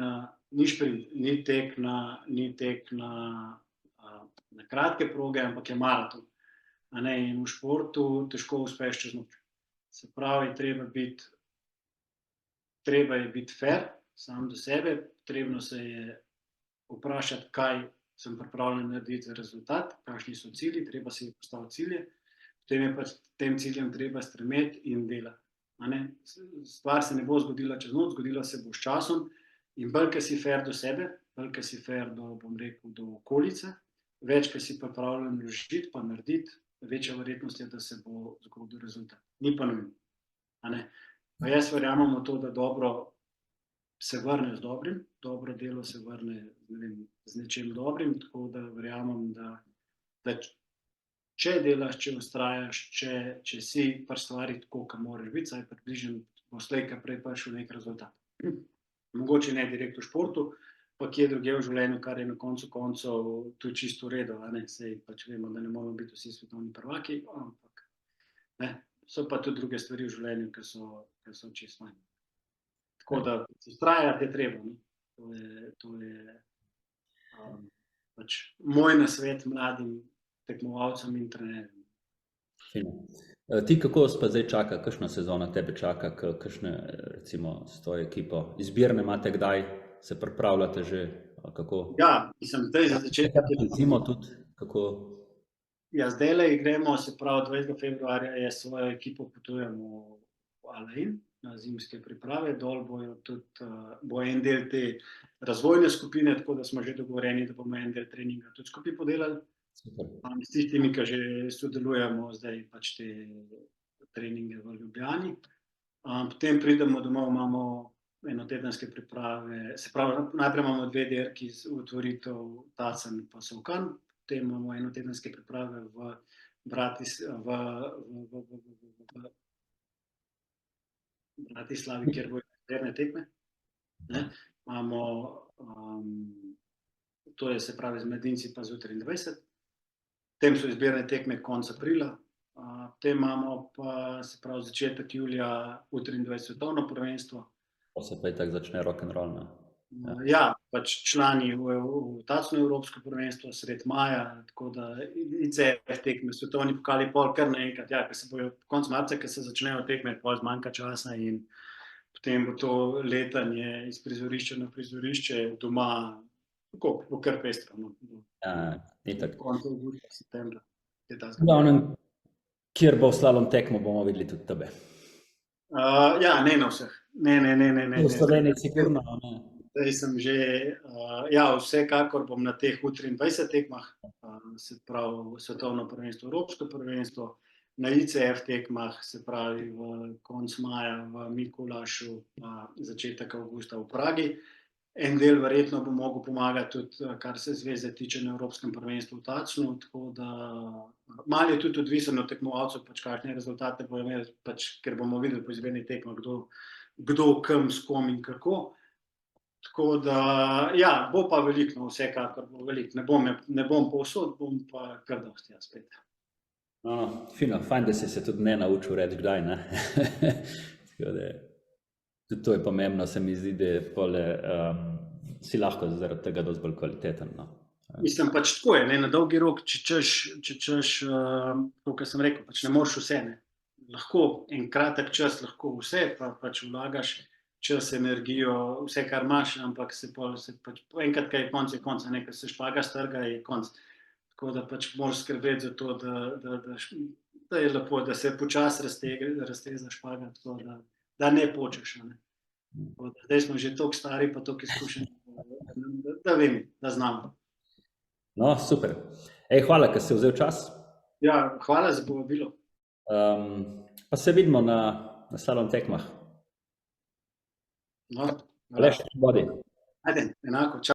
na kratke proge, ampak je maraton. In v športu težko uspeš čez noč. Se pravi, treba je biti fair, sam do sebe, potrebno se je vprašati, kaj sem pripravljen narediti za rezultat, kakšni so cilji, treba si postaviti cilje, potem je pa tem ciljem treba stremeti in delati. Stvar se ne bo zgodila čez noč, zgodila se bo s časom in bolj, ko si fair do sebe, bolj, ko si fair do, bom rekel, do okolice, več, ko si pripravljen vložiti pa narediti, večja verjetnost je, da se bo zgodil rezultat. Ni pa nujno. Pa jaz verjamem v to, da dobro se vrne z dobrim, dobro delo se vrne z nečim dobrim, tako da verjamem, da če delaš, če vztrajaš, če si pri stvari tako, kot moraš biti, saj približno bo slej, ko prej prišel nek rezultat. Mogoče ne direkt v športu, pa kje drugje v življenju, kar je na koncu koncev tudi čisto v redu, saj pač vemo, da ne moramo biti vsi svetovni prvaki, ampak so pa tudi druge stvari v življenju, ki so čisto manj. Tako da vztrajati je treba. To je pač moj nasvet mladim tekmovalcem in trenerjem. Ti kako pa zdaj čaka, kakšna sezona tebe čaka, kakšne recimo s tvojo ekipo? Izbirne imate kdaj? se pripravljate že? Kako? Ja, mislim, zdaj za začetek je Zimo tudi, kako? Ja, zdajle gremo, se pravi 20. februarja je svojo ekipo potujemo v Alain na zimske priprave, dol bojo tudi, bo en del te razvojne skupine, tako da smo že dogovoreni, da bomo en del treninga tudi skupaj podelali. Super. S tistimi, ki že sodelujemo zdaj pač te treninge v Ljubljani. Potem pridemo domov, imamo enotedenske priprave, se pravi, najprej imamo 2 dirki z otvoritev Tacen pa Solkan, potem imamo enotedenske priprave v Bratislavi, kjer bojo izbirne tekme. Imamo, to je se pravi z mladinci pa z U23, potem so izbirne tekme konec aprila, potem imamo pa se pravi začetek julija U23 svetovno prvenstvo. Pa se pa tako začne rock'n'roll, ne? Ja, pač člani v Tacno evropsko prvenstvo sred maja, tako da ICF tekme, svetovni pokali pol kar naenkrat, ja, ker se bojo konec marca, ker se začnejo tekme, pol zmanjka časa in potem bo to letanje iz prizorišča na prizorišče doma, tako, bo kar pestro, no. Ja, itak. Konec avgusta, septembra. V glavnem, kjer bo slalom tekmo, bomo videli tudi tebe. Ja, ne na vseh. Ne. V Sloveniji sigurno, ne. Zdaj sem že, ja, vsekakor bom na teh U23 tekmah, se pravi svetovno prvenstvo, evropsko prvenstvo, na ICF tekmah, se pravi v konec maja v Mikulašu, pa začetek avgusta v Pragi. En del verjetno bo mogel pomagati tudi, kar se zveze tiče na evropskem prvenstvu v Tacnu, tako da malo je tudi odvisen od tekmovalcev, pač kakšne rezultate bojo imeli, pač, ker bomo videli po izbirnih tekmah, kdo kam, s kom in kako. Tako da, ja, bo pa veliko, no, vsekakor bo veliko. Ne bom povsod, bom pa kar dosti, ja, spet. No, fino, fajn, da si se tudi ne naučil reči kdaj, ne. Tako da, tudi to je pomembno, se mi zdi, da pole, si lahko zaradi tega dosti bolj kvaliteten, no. Mislim, pač tako je, ne, na dolgi rok, če češ, tako, kot sem rekel, pač ne moreš vse, ne. Lahko en kratek čas, lahko vse, pa pač vlagaš čas, energijo, vse, kar imaš, ampak se pač enkrat, kaj je konc, ne, ker se špaga strga, je konc. Tako da pač moraš skrbeti za to, da je lepo, da se počasi razteza špaga, tako da ne počeš, ne. Zdaj smo že toliko stari, pa toliko izkušeni, da vem, da znam. No, super. Hvala, ker si vzel čas. Ja, hvala za povabilo. Pa se vidimo na slalom tekmah. No, Aleš, vodi. ajde, enako, čau.